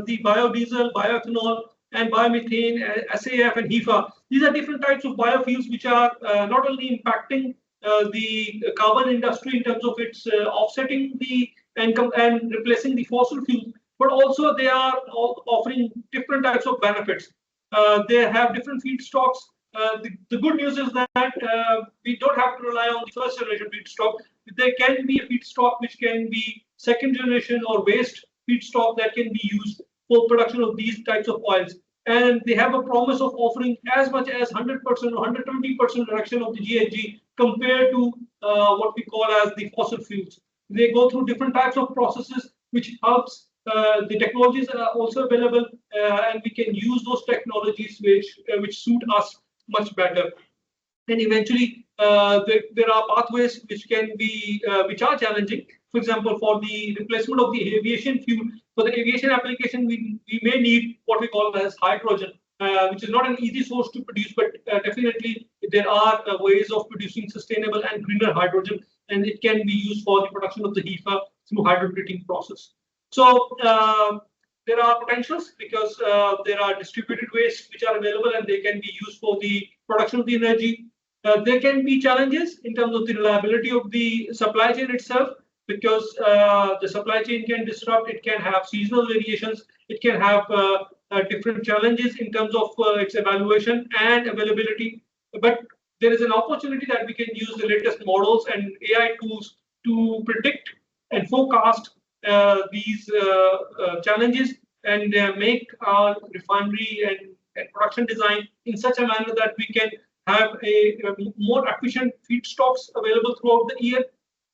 the biodiesel, bioethanol, and biomethane, SAF, and HEFA, these are different types of biofuels which are not only impacting the carbon industry in terms of its offsetting the and replacing the fossil fuels, but also they are offering different types of benefits. They have different feedstocks. The good news is that we don't have to rely on the first generation feedstock. There can be a feedstock which can be second generation or waste feedstock that can be used for production of these types of oils. And they have a promise of offering as much as 100% or 120% reduction of the GHG compared to what we call as the fossil fuels. They go through different types of processes, which helps. The technologies are also available, and we can use those technologies which suit us much better. And eventually, there are pathways which can be which are challenging. For example, for the replacement of the aviation fuel, for the aviation application, we may need what we call as hydrogen, which is not an easy source to produce, but definitely there are ways of producing sustainable and greener hydrogen, and it can be used for the production of the HEFA through hydrotreating process. So there are potentials because there are distributed waste which are available and they can be used for the production of the energy. There can be challenges in terms of the reliability of the supply chain itself, because the supply chain can disrupt, it can have seasonal variations, it can have different challenges in terms of its evaluation and availability. But there is an opportunity that we can use the latest models and AI tools to predict and forecast these challenges and make our refinery and production design in such a manner that we can have a more efficient feedstocks available throughout the year.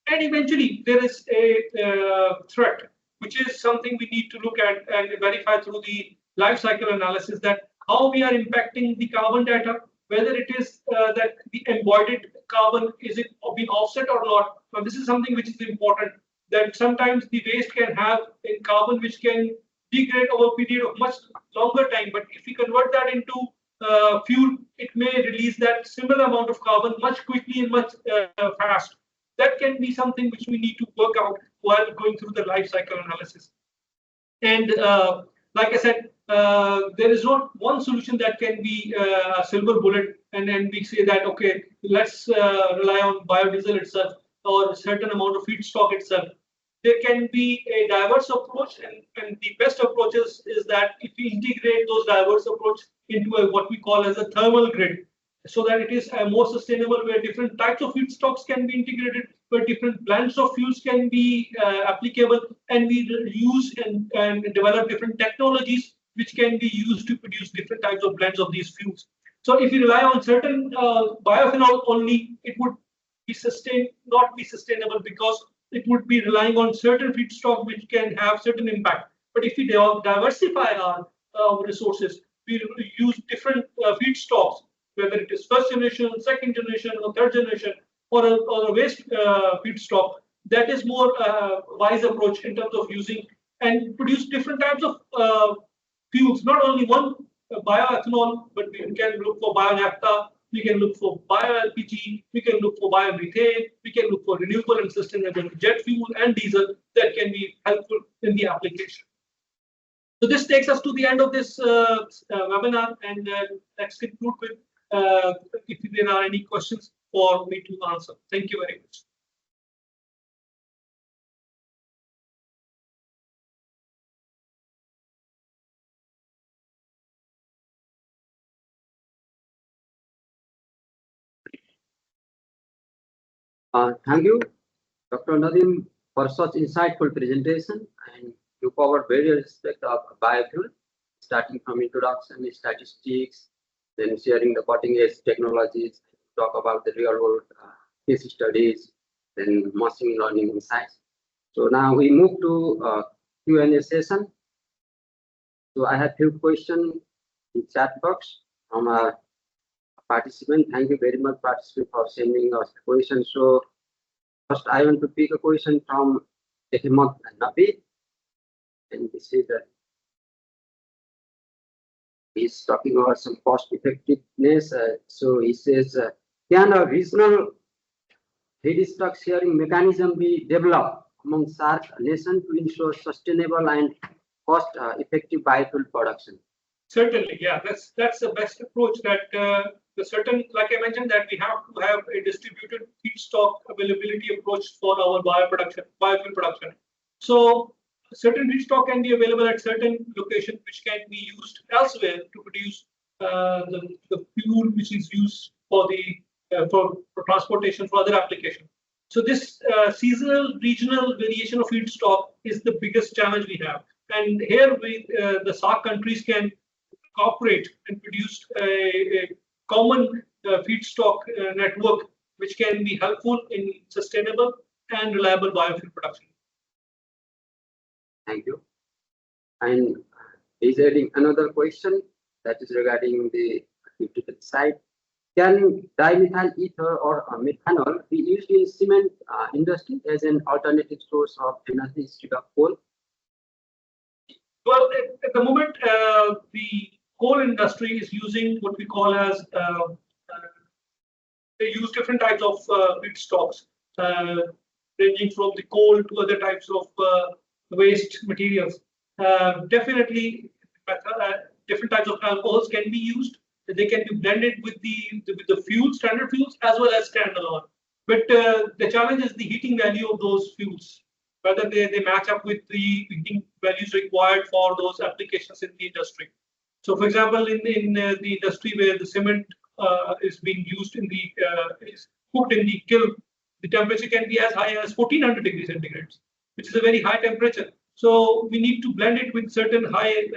And eventually, there is a threat, which is something we need to look at and verify through the life cycle analysis, that how we are impacting the carbon data, whether it is that the embodied carbon, is it being offset or not. Now, this is something which is important, that sometimes the waste can have a carbon which can degrade over a period of much longer time. But if we convert that into fuel, it may release that similar amount of carbon much quickly and much fast. That can be something which we need to work out while going through the life cycle analysis. And like I said, there is not one solution that can be a silver bullet, and then we say that, okay, let's rely on biodiesel itself or a certain amount of feedstock itself. There can be a diverse approach, and the best approach is that if we integrate those diverse approach into what we call as a thermal grid, so that it is more sustainable, where different types of feedstocks can be integrated, where different blends of fuels can be applicable, and we use and develop different technologies which can be used to produce different types of blends of these fuels. So if you rely on certain bioethanol only, it would be not be sustainable, because it would be relying on certain feedstock which can have certain impact. But if we diversify our resources, we use different feedstocks, whether it is first generation, second generation, or third generation, or a waste feedstock, that is more wise approach in terms of using and produce different types of fuels, not only one bioethanol, but we can look for bio-naphtha, we can look for bio-LPG, we can look for biomethane, we can look for renewable and sustainable jet fuel and diesel that can be helpful in the application. So this takes us to the end of this webinar, and let's conclude with if there are any questions for me to answer. Thank you very much. Thank you, Dr. Nadeem, for such insightful presentation, and you covered various aspects of biofuel, starting from introduction, statistics, then sharing the cutting-edge technologies, talk about the real-world case studies, then machine learning insights. So now we move to Q&A session. So I have few questions in chat box from our participant. Thank you very much, participant, for sending us the question. So first, I want to pick a question from Ahmed and Nadeem, and this is that he's talking about some cost effectiveness. So he says, can a regional feedstock sharing mechanism be developed among SAARC nations to ensure sustainable and cost-effective biofuel production? Certainly, yeah, that's the best approach. That the certain, like I mentioned, that we have to have a distributed feedstock availability approach for our biofuel production. So certain feedstock can be available at certain locations, which can be used elsewhere to produce the fuel which is used for the for transportation for other applications. So this seasonal, regional variation of feedstock is the biggest challenge we have. And here, the SAARC countries can cooperate and produce a common feedstock network, which can be helpful in sustainable and reliable biofuel production. Thank you. And is adding another question that is regarding the critical side. Can dimethyl ether or methanol be used in cement industry as an alternative source of energy instead of coal? Well, at the moment, the coal industry is using what we call as they use different types of feedstocks, ranging from the coal to other types of waste materials. Definitely, different types of alcohols can be used. They can be blended with the fuels, standard fuels, as well as standalone. But the challenge is the heating value of those fuels, whether they match up with the heating values required for those applications in the industry. So, for example, in the industry where the cement is being used is cooked in the kiln, the temperature can be as high as 1400 degrees centigrade, which is a very high temperature. So we need to blend it with certain high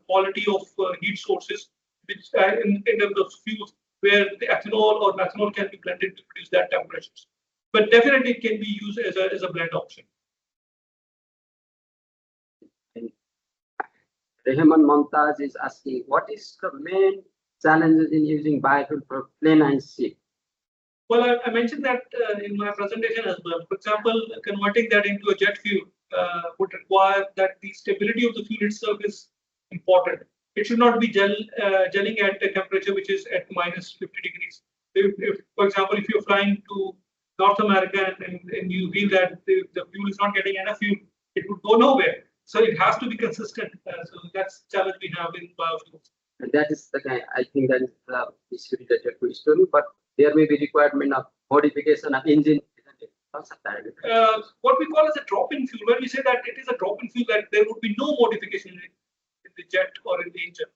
quality of heat sources, which in terms of fuels, where the ethanol or methanol can be blended to produce that temperatures. But definitely it can be used as a blend option. Rehman Montaz is asking, what is the main challenges in using biofuel for plane and ship? Well, I mentioned that in my presentation as well. For example, converting that into a jet fuel would require that the stability of the fuel itself is important. It should not be gelling at a temperature which is at minus 50 degrees. If, for example, if you're flying to North America and you feel that the fuel is not getting enough fuel, it would go nowhere. So it has to be consistent. So that's the challenge we have in biofuels. And that is the kind, I think that is the issue related to story, but there may be requirement of modification of engine. What we call as a drop-in fuel, when we say that it is a drop-in fuel, that there would be no modification in the jet or in the engine.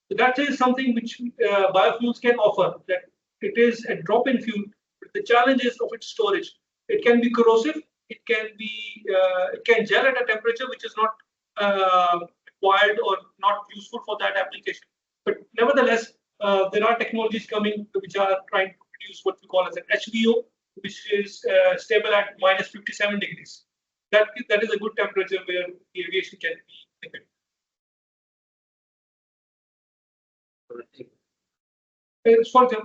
So that is something which biofuels can offer, that it is a drop-in fuel, but the challenge is of its storage. It can be corrosive, it can gel at a temperature which is not required or not useful for that application. But nevertheless, there are technologies coming which are trying to produce what we call as an HVO, which is stable at minus 57 degrees. That is a good temperature where the aviation can be effective.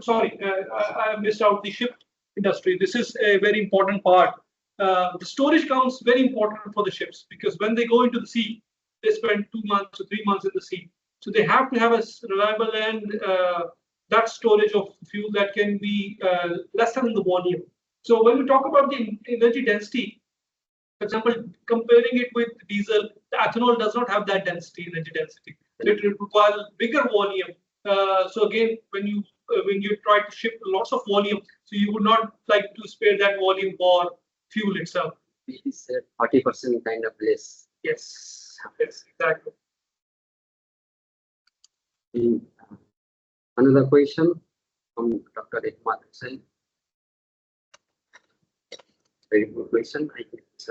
Sorry, I missed out the ship industry. This is a very important part. The storage comes very important for the ships, because when they go into the sea, they spend 2 months or 3 months in the sea. So they have to have a reliable and that storage of fuel that can be lesser in the volume. So when we talk about the energy density, for example, comparing it with diesel, the ethanol does not have that energy density. So it requires bigger volume. So again, when you try to ship lots of volume, so you would not like to spare that volume for fuel itself. It is 40% kind of less. Yes, exactly. Another question from Dr. Ahmed. very good question. I think it's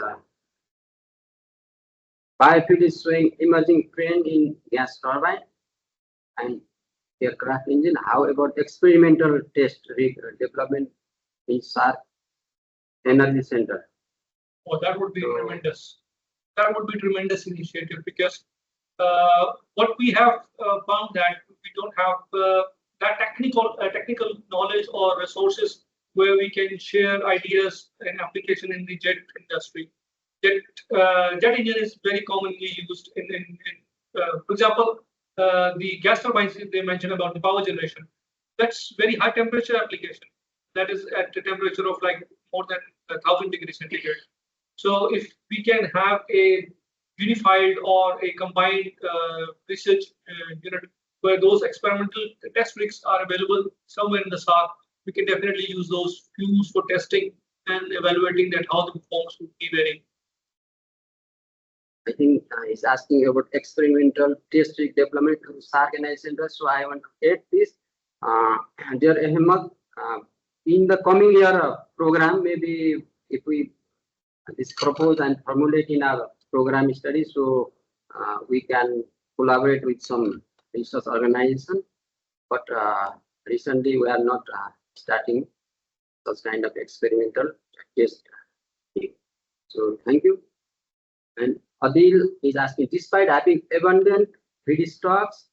biofuel is showing emerging trend in gas turbine and aircraft engine. How about experimental test rig development in SAARC Energy Center? Oh, that would be tremendous. That would be tremendous initiative because what we have found that we don't have that technical knowledge or resources where we can share ideas and application in the jet industry. Jet engine is very commonly used for example, the gas turbines they mentioned about the power generation. That's very high temperature application. That is at a temperature of like more than 1,000 degrees centigrade. So if we can have a unified or a combined research unit where those experimental test rigs are available somewhere in the SAARC, we can definitely use those fuels for testing and evaluating that how the performance would be varying. I think he's asking about experimental test rig development to SAARC Energy Center. So I want to add this. Dear Ahmed, in the coming year program, maybe if we this propose and formulate in our program study, so we can collaborate with some research organization. But recently we are not starting such kind of experimental test. So thank you. And Adil is asking, despite having abundant feedstocks,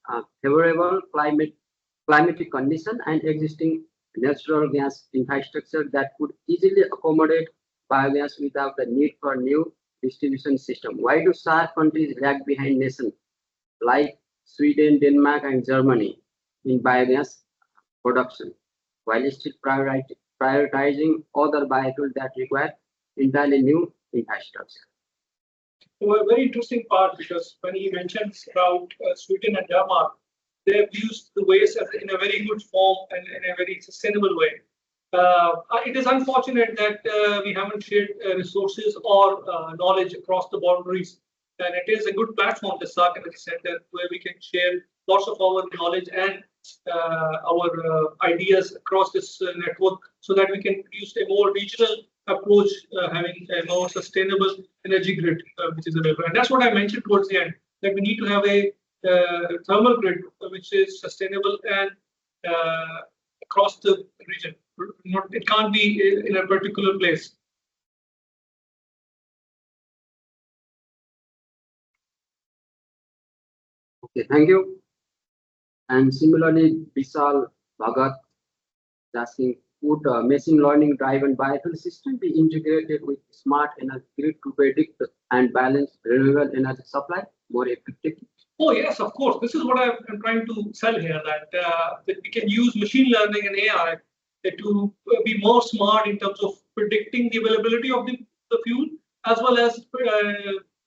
favorable climatic condition, and existing natural gas infrastructure that could easily accommodate biogas without the need for new distribution system, why do SAARC countries lag behind nations like Sweden, Denmark, and Germany in biogas production, while still prioritizing other biofuels that require entirely new infrastructure? Well, a very interesting part because when he mentions about Sweden and Denmark, they have used the waste in a very good form and in a very sustainable way. It is unfortunate that we haven't shared resources or knowledge across the boundaries. And it is a good platform, the SAARC Energy Center, where we can share lots of our knowledge and our ideas across this network so that we can produce a more regional approach, having a more sustainable energy grid, which is available. And that's what I mentioned towards the end, that we need to have a thermal grid which is sustainable and across the region. It can't be in a particular place. Okay, thank you. And similarly, Vishal Bhagat is asking, would machine learning driven biofuel system be integrated with smart energy grid to predict and balance renewable energy supply more effectively? Oh yes, of course. This is what I'm trying to sell here, that we can use machine learning and AI to be more smart in terms of predicting the availability of the fuel, as well as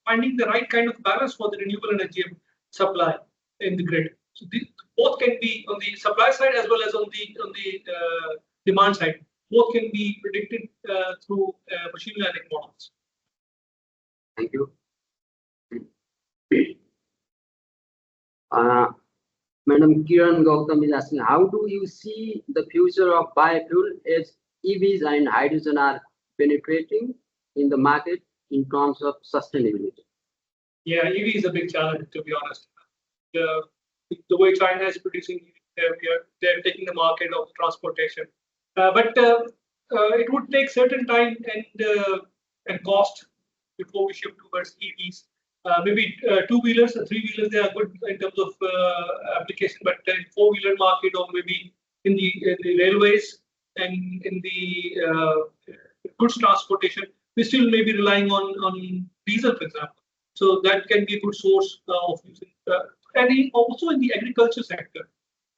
finding the right kind of balance for the renewable energy supply in the grid. So both can be on the supply side as well as on the demand side. Both can be predicted through machine learning models. Thank you. Madam Kiran Gautam is asking, how do you see the future of biofuel as EVs and hydrogen are penetrating in the market in terms of sustainability? Yeah, EV is a big challenge, to be honest. The way China is producing EV, they're taking the market of transportation. But it would take certain time and cost before we shift towards EVs. Maybe two-wheelers and three-wheelers, they are good in terms of application, but in four-wheeler market or maybe in the railways and in the goods transportation, we still may be relying on diesel, for example. So that can be a good source of using. And also in the agriculture sector,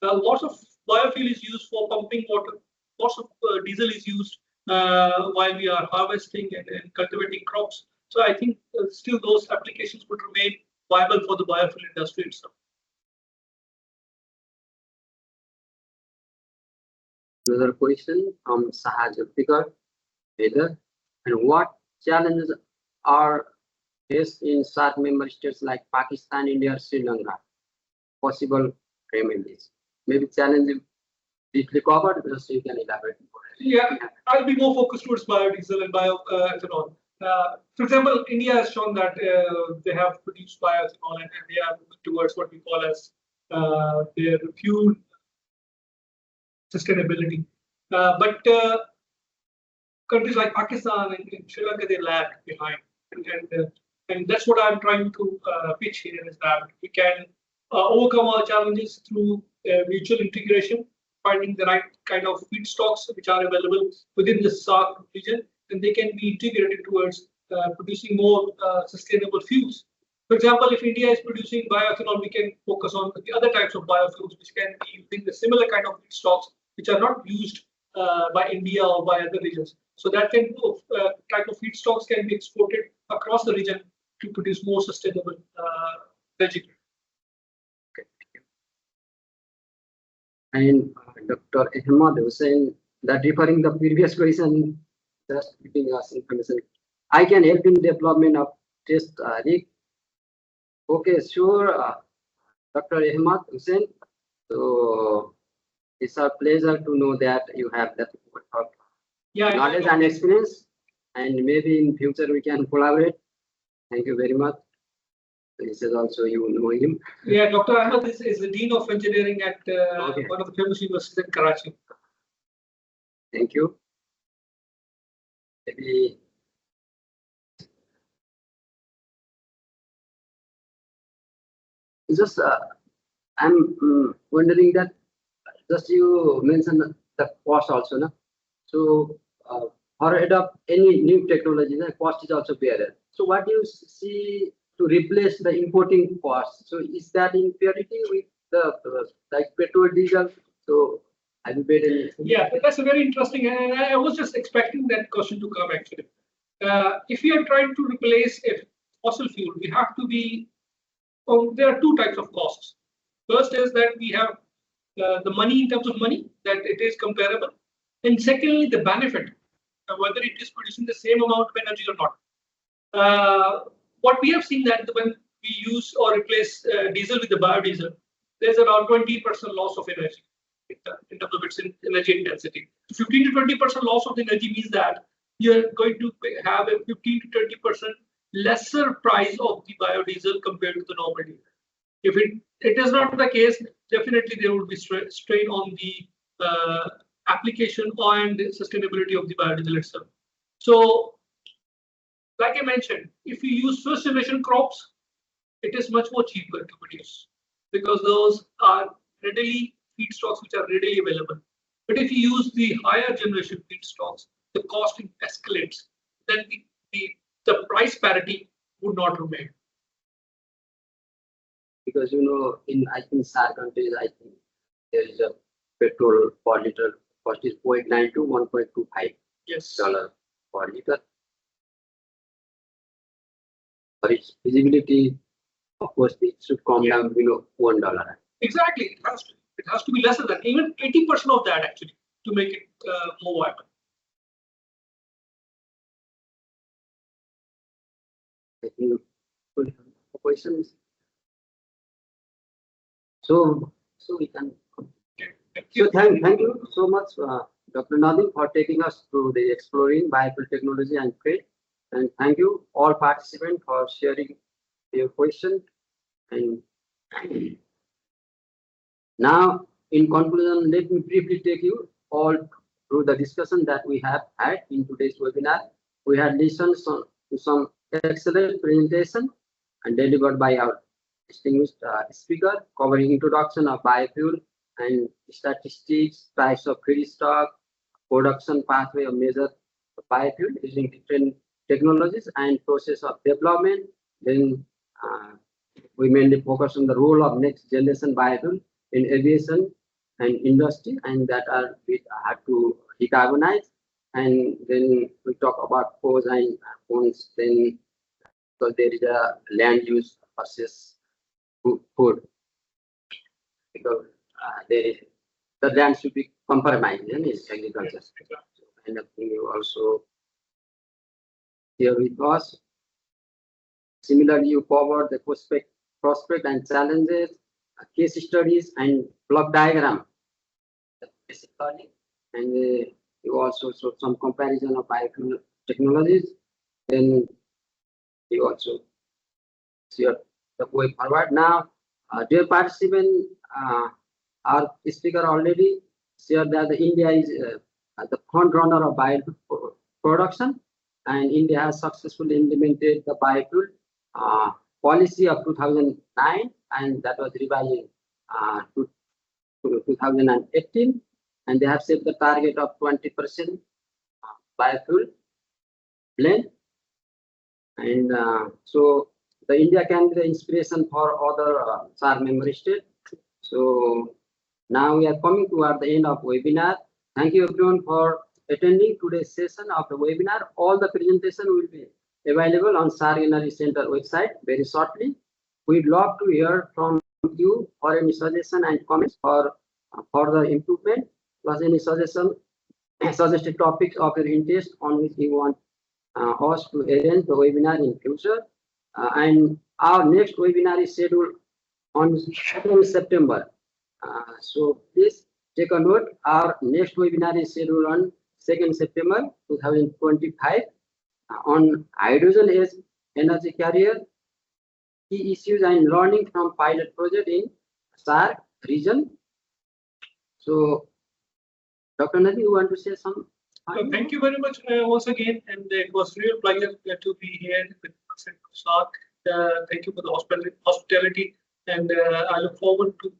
lots of biofuel is used for pumping water. Lots of diesel is used while we are harvesting and cultivating crops. So I think still those applications would remain viable for the biofuel industry itself. Another question from Sahaj Fikar, and what challenges are faced in SAARC member states like Pakistan, India, Sri Lanka? Possible remedies. Maybe challenges deeply covered, just you can elaborate more. Yeah, I'll be more focused towards biodiesel and bioethanol. For example, India has shown that they have produced bioethanol and they are moving towards what we call as their fuel sustainability. But countries like Pakistan and Sri Lanka, they lag behind. And that's what I'm trying to pitch here is that we can overcome our challenges through mutual integration, finding the right kind of feedstocks which are available within the SAARC region, and they can be integrated towards producing more sustainable fuels. For example, if India is producing bioethanol, we can focus on the other types of biofuels which can be using the similar kind of feedstocks which are not used by India or by other regions. So that type of feedstocks can be exported across the region to produce more sustainable energy. And Dr. Ahmed was saying that referring the previous question, just giving us information. I can help in development of test rig. Okay, sure, Dr. Ahmed Hussain. So it's a pleasure to know that you have that knowledge and experience, and maybe in future we can collaborate. Thank you very much. This is also you know him. Yeah, Dr. Ahmed is the Dean of Engineering at one of the famous universities in Karachi. Thank you. Maybe just I'm wondering that just you mentioned the cost also, no? So for adopt any new technology, the cost is also better. So what do you see to replace the importing cost? So is that in parity with the like petrol, diesel? So have you paid any? Yeah, that's a very interesting, and I was just expecting that question to come actually. If we are trying to replace a fossil fuel, we have to be. There are two types of costs. First is that we have the money in terms of money, that it is comparable, and secondly, the benefit, whether it is producing the same amount of energy or not. What we have seen that when we use or replace diesel with the biodiesel, there's around 20% loss of energy in terms of its energy intensity. 15 to 20% loss of the energy means that you're going to have a 15 to 20% lesser price of the biodiesel compared to the normal diesel. If it is not the case, definitely there would be strain on the application and the sustainability of the biodiesel itself. So, like I mentioned, if you use first generation crops, it is much more cheaper to produce because those are readily feedstocks which are readily available. But if you use the higher generation feedstocks, the cost escalates. Then the price parity would not remain. Because in I think SAARC countries, I think there is a petrol per liter cost is 0.9 to 1.25 Yes. dollar per liter. For its feasibility, of course, it should come down below $1. Exactly, it has to be lesser than even 80% of that actually to make it more viable. I think questions. So we can. So thank you so much, Dr. Nadeem, for taking us through the exploring biofuel technology and trade. And thank you all participants for sharing your question. And now, in conclusion, let me briefly take you all through the discussion that we have had in today's webinar. We had listened to some excellent presentation and delivered by our distinguished speaker, covering introduction of biofuel and statistics, types of feedstock, production pathway of major biofuel using different technologies and process of development. Then we mainly focus on the role of next generation biofuel in aviation and industry, and that are we have to decarbonize. And then we talk about pros and cons. Then because there is a land use versus food, because the land should be compromised in agriculture. And you also here with us. Similarly, you covered the prospect and challenges, case studies, and block diagram. Basically, and you you also showed some comparison of biofuel technologies. Then you also see the way forward. Now, dear participants, our speaker already shared that India is the front runner of biofuel production, and India has successfully implemented the biofuel policy of 2009, and that was revised to 2018, and they have set the target of 20% biofuel blend. And so the India can be the inspiration for other SAARC member states. So now we are coming toward the end of webinar. Thank you everyone for attending today's session of the webinar. All the presentation will be available on SAARC Energy Center website very shortly. We'd love to hear from you for any suggestion and comments for further improvement, plus any suggested topics of your interest on which you want us to arrange the webinar in future. And our next webinar is scheduled on 2nd September. So please take a note. Our next webinar is scheduled on 2nd September 2025 on hydrogen as energy carrier, key issues and learning from pilot project in SAARC region. So, Dr. Nadeem, you want to say some? Thank you very much once again, and it was a real pleasure to be here with SAARC. Thank you for the hospitality, and I look forward to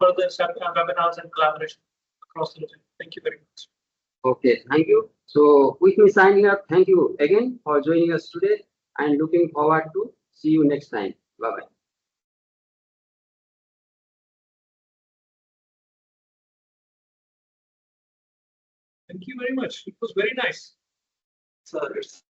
further webinars and collaboration across the region. Thank you very much. Okay, thank you. So, with me signing up, thank you again for joining us today, and looking forward to see you next time. Bye-bye. Thank you very much. It was very nice. So it's